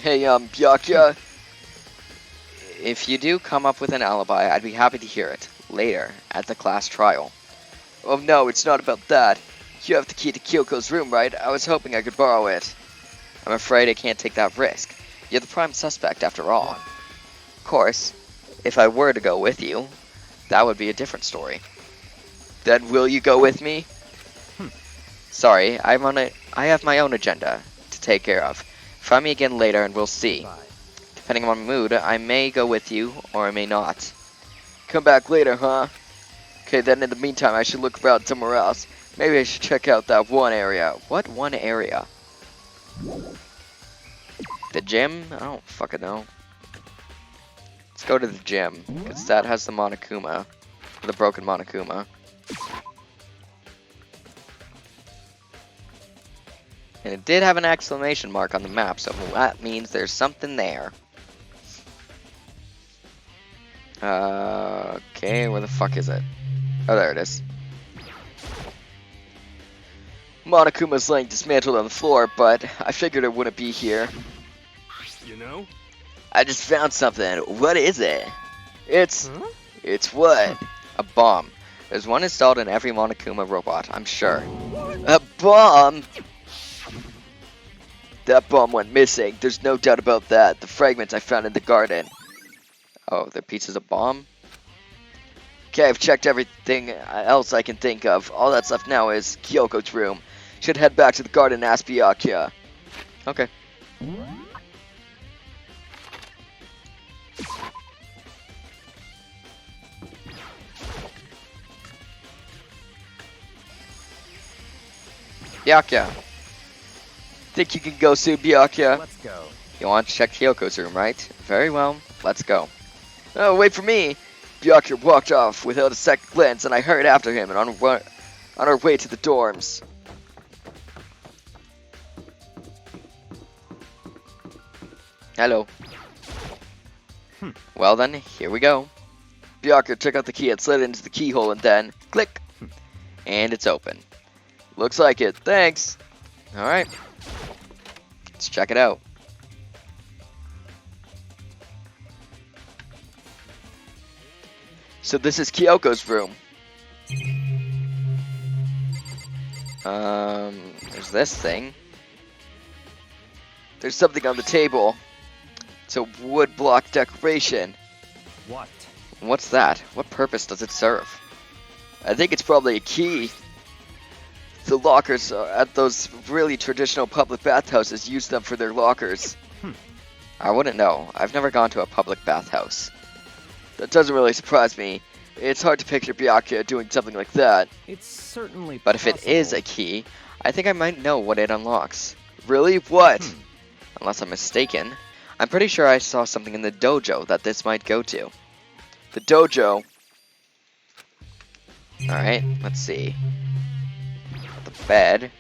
Hey, Byakuya. If you do come up with an alibi, I'd be happy to hear it. Later, at the class trial. Oh no, it's not about that. You have the key to Kyoko's room, right? I was hoping I could borrow it. I'm afraid I can't take that risk. You're the prime suspect, after all. Of course, if I were to go with you, that would be a different story. Then will you go with me? Sorry, I have my own agenda to take care of. Find me again later and we'll see. Bye. Depending on my mood, I may go with you, or I may not. Come back later, huh? Okay, then in the meantime, I should look around somewhere else. Maybe I should check out that one area. What one area? The gym? I don't fucking know. Let's go to the gym, because that has the Monokuma. The broken Monokuma. And it did have an exclamation mark on the map, so that means there's something there. Okay, where the fuck is it? Oh, there it is. Monokuma's laying dismantled on the floor, but I figured it wouldn't be here. You know? I just found something. What is it? It's Huh? what? A bomb. There's one installed in every Monokuma robot, I'm sure. A bomb? That bomb went missing. There's no doubt about that. The fragments I found in the garden. Oh, they're pieces of bomb? Okay, I've checked everything else I can think of. All that's left now is Kyoko's room. Should head back to the garden and ask Byakuya. Okay. Byakuya. Think you can go soon, Byakuya? Let's go. You want to check Kyoko's room, right? Very well, let's go. Oh, wait for me! Byakuya walked off without a second glance, and I hurried after him and on our way to the dorms. Hello. Well then, here we go. Byakuya took out the key and slid it into the keyhole and then, click! And it's open. Looks like it, thanks! Alright. Let's check it out. So this is Kyoko's room. There's this thing. There's something on the table. It's a wood block decoration. What? What's that? What purpose does it serve? I think it's probably a key. The lockers at those really traditional public bathhouses use them for their lockers. I wouldn't know. I've never gone to a public bathhouse. That doesn't really surprise me. It's hard to picture Byakuya doing something like that. It's certainly But if it is a key, I think I might know what it unlocks. Really? What? Unless I'm mistaken. I'm pretty sure I saw something in the dojo that this might go to. The dojo. Alright, let's see. The bed.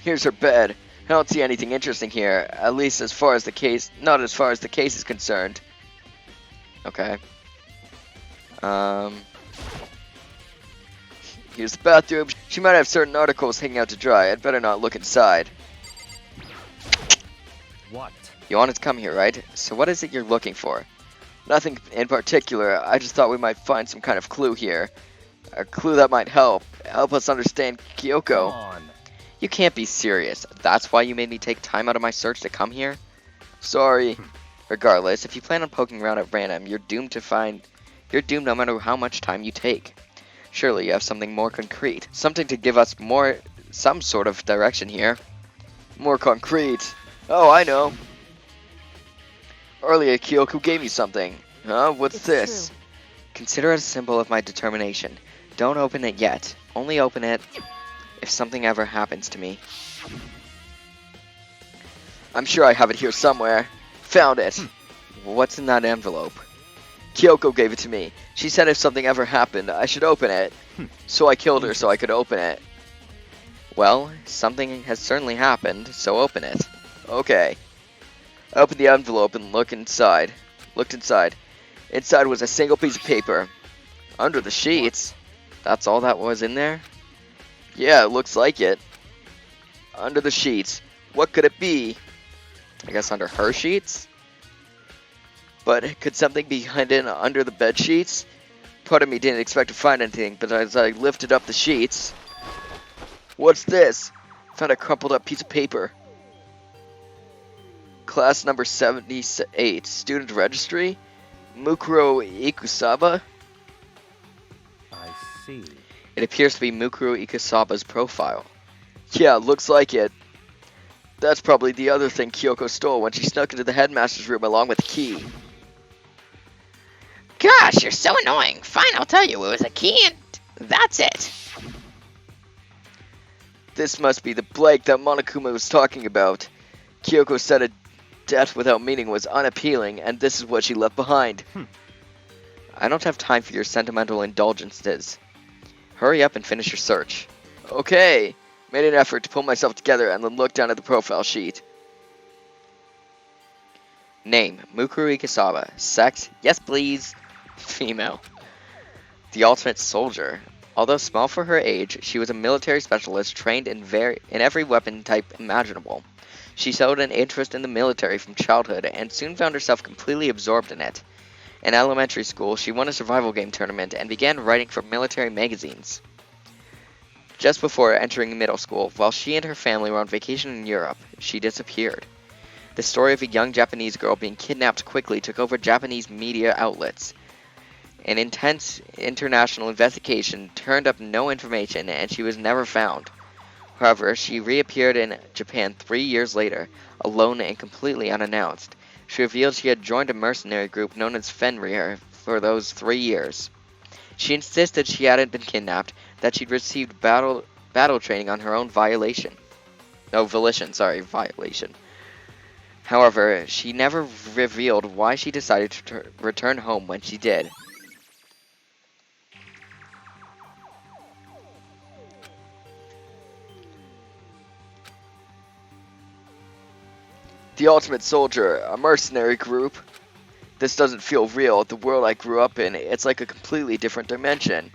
Here's her bed. I don't see anything interesting here, at least as far as the case, not as far as the case is concerned. Okay. Here's the bathroom. She might have certain articles hanging out to dry. I'd better not look inside. What? You wanted to come here, right? So what is it you're looking for? Nothing in particular. I just thought we might find some kind of clue here. A clue that might help us understand Kyoko. Come on. You can't be serious. That's why you made me take time out of my search to come here? Sorry. Regardless, if you plan on poking around at random, you're doomed no matter how much time you take. Surely you have something more concrete. Something to give us some sort of direction here. More concrete. Oh, I know. Earlier, Kyoko gave me something. Huh? What's It's this? true. Consider it a symbol of my determination. Don't open it yet. Only open it if something ever happens to me. I'm sure I have it here somewhere. Found it. What's in that envelope? Kyoko gave it to me. She said if something ever happened, I should open it. So I killed her so I could open it. Well, something has certainly happened, so open it. Okay. I opened the envelope and looked inside. Inside was a single piece of paper. Under the sheets. That's all that was in there? Yeah, it looks like it. Under the sheets. What could it be? I guess under her sheets? But could something be hidden under the bed sheets? Part of me didn't expect to find anything, but as I lifted up the sheets... What's this? Found a crumpled up piece of paper. Class number 78, student registry? Mukuro Ikusaba? I see. It appears to be Mukuro Ikusaba's profile. Yeah, looks like it. That's probably the other thing Kyoko stole when she snuck into the headmaster's room along with the key. Gosh, you're so annoying. Fine, I'll tell you. It was a key and that's it. This must be the Blake that Monokuma was talking about. Kyoko said a death without meaning was unappealing, and this is what she left behind. I don't have time for your sentimental indulgences. Hurry up and finish your search. Okay. Made an effort to pull myself together and then looked down at the profile sheet. Name, Mukuro Ikusaba. Sex, yes please, female. The ultimate soldier. Although small for her age, she was a military specialist trained in every weapon type imaginable. She showed an interest in the military from childhood and soon found herself completely absorbed in it. In elementary school, she won a survival game tournament and began writing for military magazines. Just before entering middle school, while she and her family were on vacation in Europe, she disappeared. The story of a young Japanese girl being kidnapped quickly took over Japanese media outlets. An intense international investigation turned up no information and she was never found. However, she reappeared in Japan 3 years later, alone and completely unannounced. She revealed she had joined a mercenary group known as Fenrir for those 3 years. She insisted she hadn't been kidnapped, that she'd received battle training on her own violation. However, she never revealed why she decided to return home when she did. The Ultimate Soldier, a mercenary group. This doesn't feel real. The world I grew up in, it's like a completely different dimension.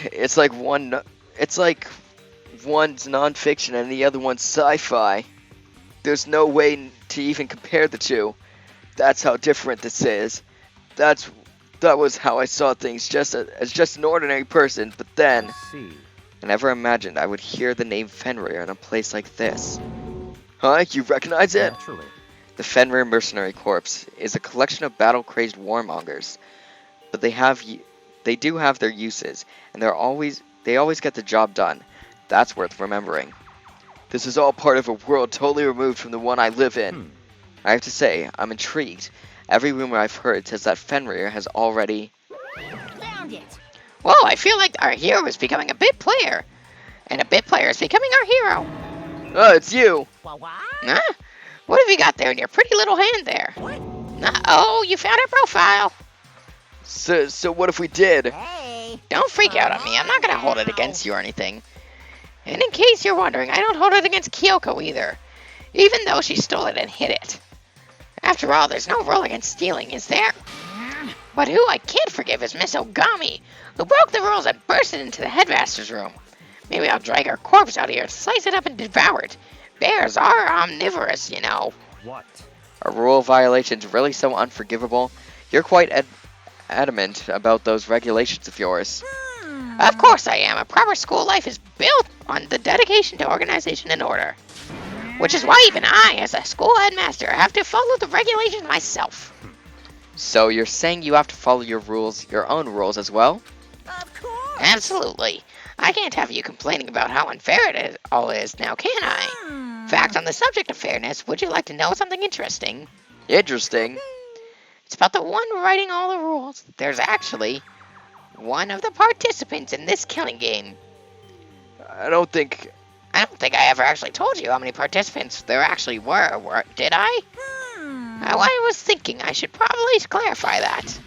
It's like one's non-fiction and the other one's sci-fi. There's no way to even compare the two. That's how different this is. That was how I saw things, as just an ordinary person, but then... I see. I never imagined I would hear the name Fenrir in a place like this. Huh? You recognize it? Naturally. The Fenrir Mercenary Corps is a collection of battle-crazed warmongers, but they do have their uses, and they always get the job done. That's worth remembering. This is all part of a world totally removed from the one I live in. I have to say, I'm intrigued. Every rumor I've heard says that Fenrir has already... Found it. Whoa, I feel like our hero is becoming a bit player. And a bit player is becoming our hero. Oh, it's you! What? Huh? What have you got there in your pretty little hand there? What? Uh-oh, you found her profile. So what if we did? Hey. Don't freak out on me. I'm not going to hold it against you or anything. And in case you're wondering, I don't hold it against Kyoko either. Even though she stole it and hid it. After all, there's no rule against stealing, is there? But who I can't forgive is Miss Ogami, who broke the rules and bursted into the headmaster's room. Maybe I'll drag her corpse out here, slice it up and devour it. Bears are omnivorous, you know. What? Are rule violations really so unforgivable? You're quite adamant about those regulations of yours. Of course I am. A proper school life is built on the dedication to organization and order. Which is why even I, as a school headmaster, have to follow the regulations myself. So you're saying you have to follow your own rules as well? Of course. Absolutely. I can't have you complaining about how unfair it all is now, can I? In fact, on the subject of fairness, would you like to know something interesting? Interesting? It's about the one writing all the rules. There's actually one of the participants in this killing game. I don't think I ever actually told you how many participants there actually were, did I? I was thinking I should probably clarify that.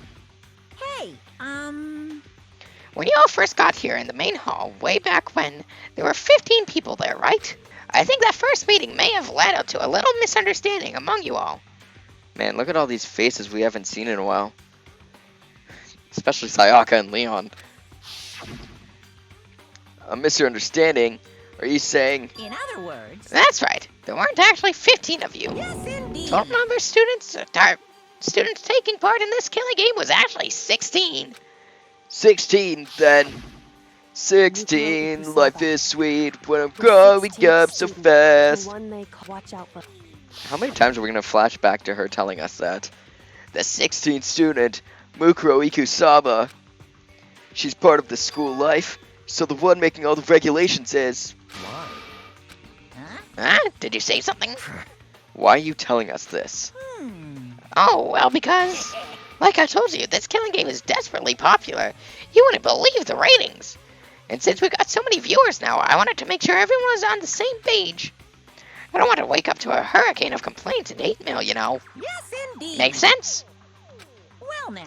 Hey, When you all first got here in the main hall, way back when, there were 15 people there, right? I think that first meeting may have led to a little misunderstanding among you all. Man, look at all these faces we haven't seen in a while. Especially Sayaka and Leon. A misunderstanding? Are you saying... in other words, That's right. There weren't actually 15 of you. yes indeed. Total number of students taking part in this killing game was actually 16. 16, then. 16, life is sweet when I'm growing up so fast. How many times are we going to flash back to her telling us that? The 16th student, Mukuro Ikusaba. She's part of the school life, so the one making all the regulations is... Why? Huh? Did you say something? Why are you telling us this? Oh, well, because, like I told you, this killing game is desperately popular. You wouldn't believe the ratings. And since we got so many viewers now, I wanted to make sure everyone was on the same page. I don't want to wake up to a hurricane of complaints and hate mail, you know. Yes indeed. Make sense? Well now.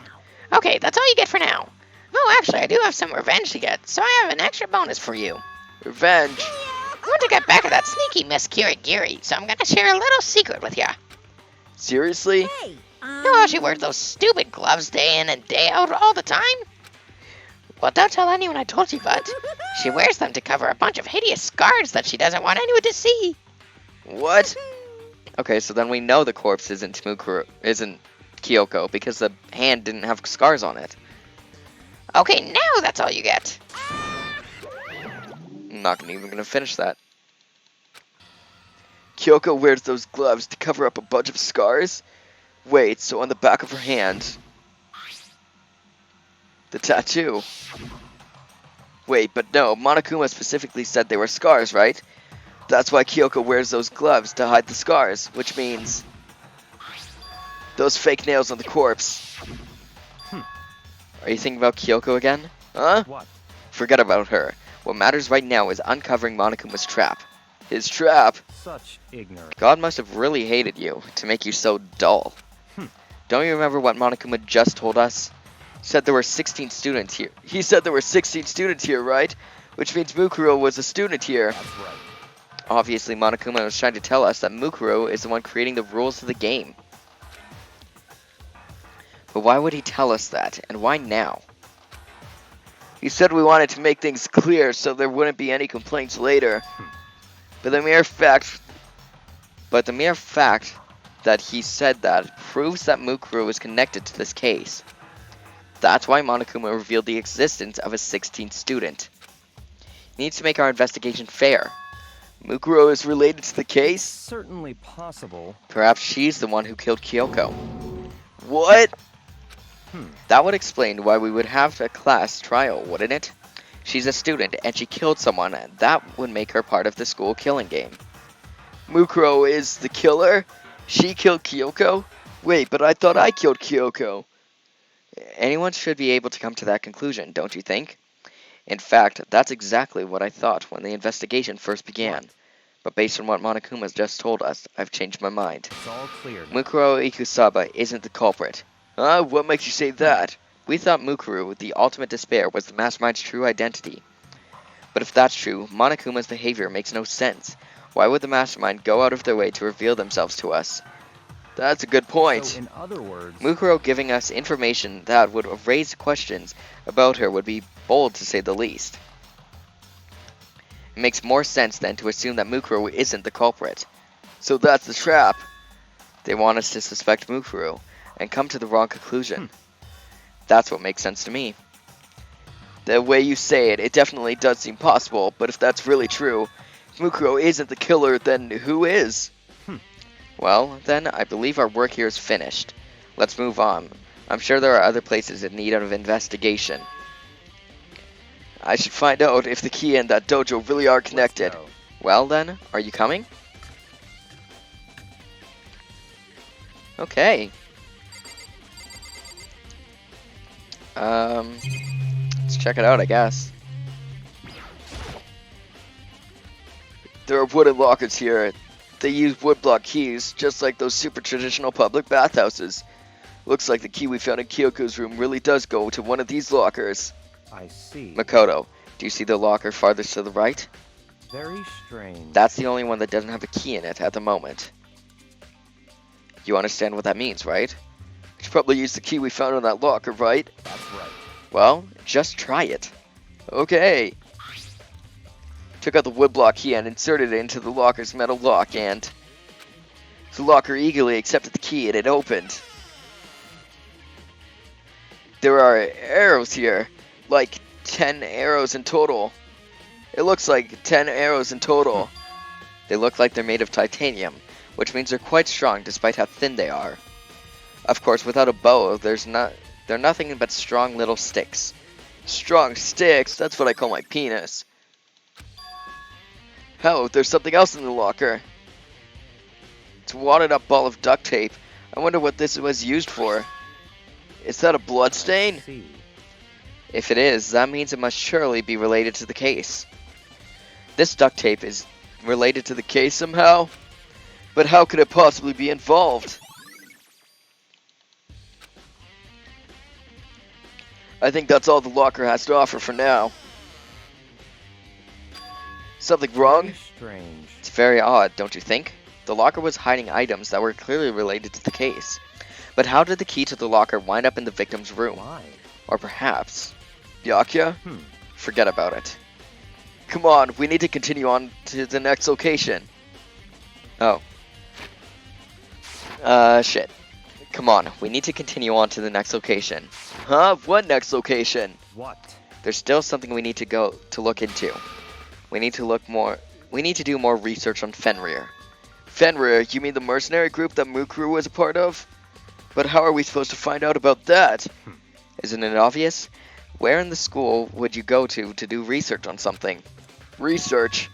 Okay, that's all you get for now. Oh, actually, I do have some revenge to get, so I have an extra bonus for you. Revenge. I want to get back at that sneaky Miss Kirigiri, so I'm going to share a little secret with ya. Seriously? Hey, You know how she wears those stupid gloves day in and day out all the time? Well, don't tell anyone I told you, but she wears them to cover a bunch of hideous scars that she doesn't want anyone to see. What? Okay, so then we know the corpse isn't Kyoko because the hand didn't have scars on it. Okay, now that's all you get. I'm not even gonna finish that. Kyoko wears those gloves to cover up a bunch of scars? Wait, so on the back of her hand... the tattoo. Wait, but no, Monokuma specifically said they were scars, right? That's why Kyoko wears those gloves to hide the scars, which means... those fake nails on the corpse. Are you thinking about Kyoko again? Huh? What? Forget about her. What matters right now is uncovering Monokuma's trap. His trap? Such ignorance. God must have really hated you to make you so dull. Don't you remember what Monokuma just told us? Said there were 16 students here. He said there were 16 students here, right? Which means Mukuro was a student here. That's right. Obviously, Monokuma was trying to tell us that Mukuro is the one creating the rules of the game. But why would he tell us that, and why now? He said we wanted to make things clear so there wouldn't be any complaints later. But the mere fact that he said that proves that Mukuro is connected to this case. That's why Monokuma revealed the existence of a 16th student. He needs to make our investigation fair. Mukuro is related to the case? Certainly possible. Perhaps she's the one who killed Kyoko. What? That would explain why we would have a class trial, wouldn't it? She's a student and she killed someone, and that would make her part of the school killing game. Mukuro is the killer? She killed Kyoko? Wait, but I thought I killed Kyoko. Anyone should be able to come to that conclusion, don't you think? In fact, that's exactly what I thought when the investigation first began. But based on what Monokuma's just told us, I've changed my mind. It's all clear now. Mukuro Ikusaba isn't the culprit. Huh? What makes you say that? We thought Mukuro, the ultimate despair, was the mastermind's true identity. But if that's true, Monokuma's behavior makes no sense. Why would the mastermind go out of their way to reveal themselves to us? That's a good point. So, in other words, Mukuro giving us information that would raise questions about her would be bold to say the least. It makes more sense then to assume that Mukuro isn't the culprit. So that's the trap. They want us to suspect Mukuro and come to the wrong conclusion. That's what makes sense to me. The way you say it, it definitely does seem possible, but if that's really true, if Mukuro isn't the killer, then who is? Well, then, I believe our work here is finished. Let's move on. I'm sure there are other places in need of investigation. I should find out if the key and that dojo really are connected. go. Well then, are you coming? Okay. Let's check it out, I guess. There are wooden lockers here. They use woodblock keys, just like those super traditional public bathhouses. Looks like the key we found in Kyoko's room really does go to one of these lockers. I see. Makoto, do you see the locker farthest to the right? Very strange. That's the only one that doesn't have a key in it at the moment. You understand what that means, right? You should probably use the key we found in that locker, right? That's right. Well, just try it. Okay. Took out the woodblock key and inserted it into the locker's metal lock, and the locker eagerly accepted the key and it opened. There are arrows here, like 10 arrows in total. It looks like 10 arrows in total. They look like they're made of titanium, which means they're quite strong despite how thin they are. Of course, without a bow, they're nothing but strong little sticks. Strong sticks? That's what I call my penis. Oh, there's something else in the locker. It's a wadded up ball of duct tape. I wonder what this was used for. Is that a blood stain? See. If it is, that means it must surely be related to the case. This duct tape is related to the case somehow? But how could it possibly be involved? I think that's all the locker has to offer for now. Something wrong? Very strange. It's very odd, don't you think? The locker was hiding items that were clearly related to the case. But how did the key to the locker wind up in the victim's room? Why? Or perhaps... Byakuya? Hmm. Forget about it. Come on, we need to continue on to the next location. Oh. Shit. Come on, we need to continue on to the next location. Huh? What next location? What? There's still something we need to look into. We need to do more research on Fenrir. Fenrir, you mean the mercenary group that Mukuru was a part of? But how are we supposed to find out about that? Isn't it obvious? Where in the school would you go to do research on something? Research?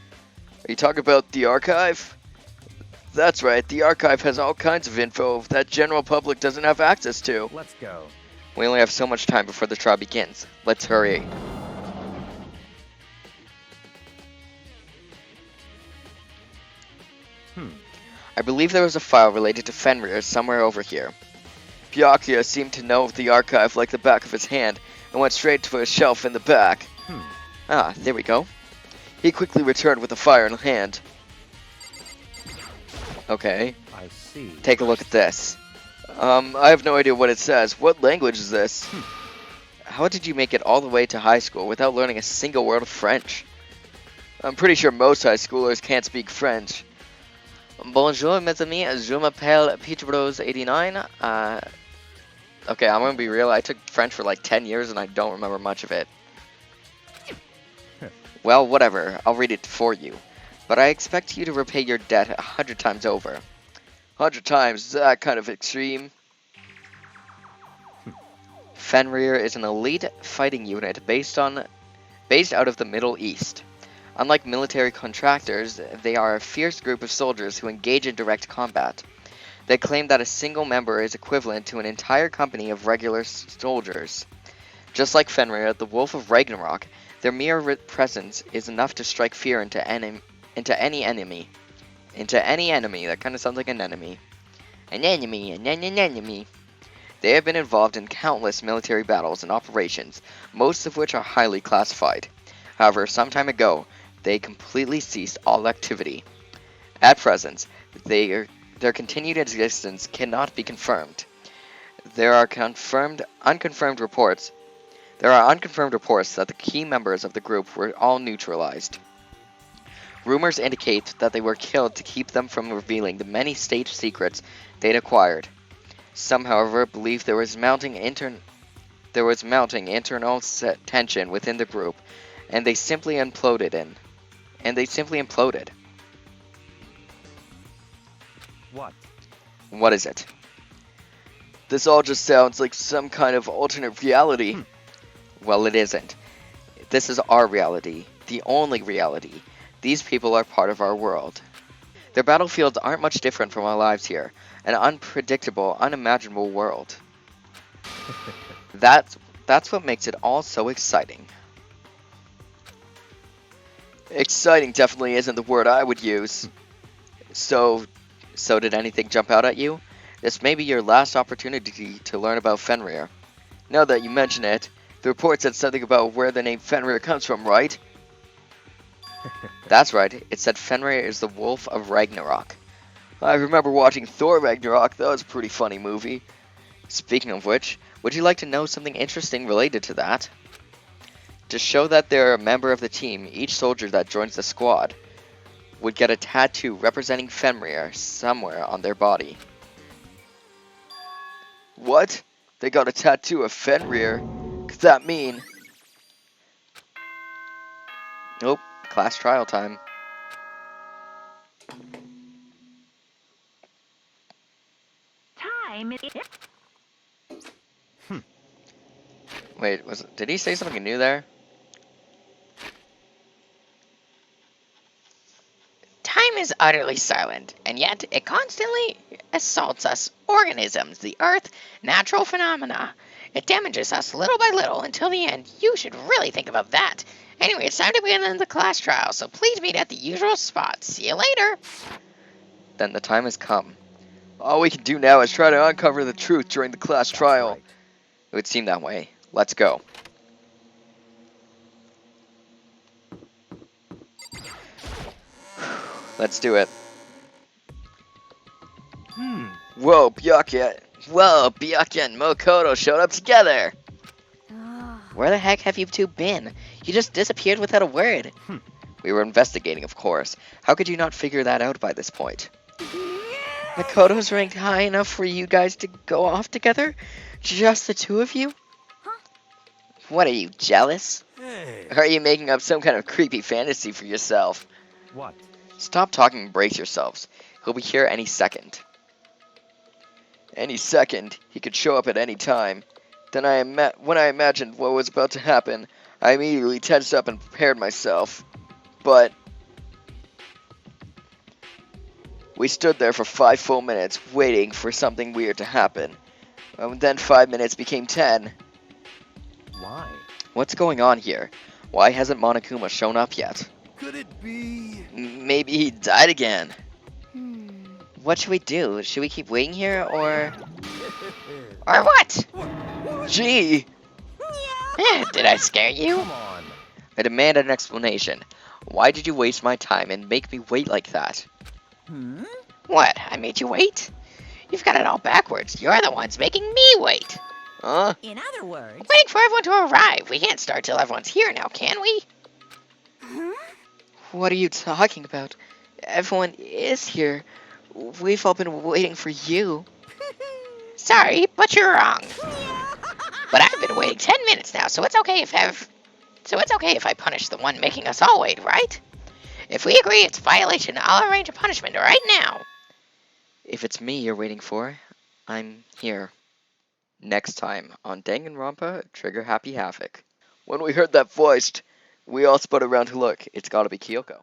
Are you talking about the archive? That's right, the archive has all kinds of info that general public doesn't have access to. Let's go. We only have so much time before the trial begins. Let's hurry. I believe there was a file related to Fenrir somewhere over here. Byakuya seemed to know the archive like the back of his hand and went straight to a shelf in the back. Ah, there we go. He quickly returned with the file in hand. Okay, I see. take a look at this. I have no idea what it says. What language is this? How did you make it all the way to high school without learning a single word of French? I'm pretty sure most high schoolers can't speak French. Bonjour, mes amis. Je m'appelle Peterose89. Okay, I'm gonna be real. I took French for like 10 years and I don't remember much of it. Well, whatever. I'll read it for you. But I expect you to repay your debt 100 times over. 100 times? Is that kind of extreme? Fenrir is an elite fighting unit based out of the Middle East. Unlike military contractors, they are a fierce group of soldiers who engage in direct combat. They claim that a single member is equivalent to an entire company of regular soldiers. Just like Fenrir, the Wolf of Ragnarok, their mere presence is enough to strike fear into any enemy. That kind of sounds like an enemy. An enemy. They have been involved in countless military battles and operations, most of which are highly classified. However, some time ago, they completely ceased all activity. At present, their continued existence cannot be confirmed. There are unconfirmed reports that the key members of the group were all neutralized. Rumors indicate that they were killed to keep them from revealing the many state secrets they'd acquired. Some, however, believe there was mounting internal tension within the group, and they simply imploded. What? What is it? This all just sounds like some kind of alternate reality. Well, it isn't. This is our reality, the only reality. These people are part of our world. Their battlefields aren't much different from our lives here, an unpredictable, unimaginable world. That's what makes it all so exciting. Exciting definitely isn't the word I would use. So, so did anything jump out at you? This may be your last opportunity to learn about Fenrir. Now that you mention it, the report said something about where the name Fenrir comes from, right? That's right, it said Fenrir is the wolf of Ragnarok. I remember watching Thor Ragnarok, that was a pretty funny movie. Speaking of which, would you like to know something interesting related to that? To show that they're a member of the team, each soldier that joins the squad would get a tattoo representing Fenrir somewhere on their body. What? They got a tattoo of Fenrir? Could that mean? Nope, class trial time. Time is. Wait, did he say something new there? Time is utterly silent, and yet it constantly assaults us organisms, the earth, natural phenomena. It damages us little by little until the end. You should really think about that. Anyway, it's time to begin the class trial, so please meet at the usual spot. See you later. Then the time has come. All we can do now is try to uncover the truth during the class That's trial. right. It would seem that way. Let's go. Let's do it. Whoa, Byakuya and Mokoto showed up together. Where the heck have you two been? You just disappeared without a word. We were investigating, of course. How could you not figure that out by this point? Makoto's ranked high enough for you guys to go off together? Just the two of you? What are you, jealous? Hey. Or are you making up some kind of creepy fantasy for yourself? What? Stop talking and brace yourselves. He'll be here any second. Any second, he could show up at any time. Then when I imagined what was about to happen, I immediately tensed up and prepared myself. But we stood there for 5 full minutes, waiting for something weird to happen. Then 5 minutes became 10. Why? What's going on here? Why hasn't Monokuma shown up yet? Could it be? Maybe he died again. What should we do? Should we keep waiting here, or... Or what? Gee! Did I scare you? Come on. I demand an explanation. Why did you waste my time and make me wait like that? What? I made you wait? You've got it all backwards. You're the ones making me wait. Huh? In other words. Waiting for everyone to arrive. We can't start till everyone's here now, can we? What are you talking about? Everyone is here. We've all been waiting for you. Sorry, but you're wrong. But I've been waiting 10 minutes now, so it's okay if I punish the one making us all wait, right? If we agree it's violation, I'll arrange a punishment right now. If it's me you're waiting for, I'm here. Next time on Danganronpa, Trigger Happy Havoc. When we heard that voice, we all spun around to look. It's gotta be Kyoko.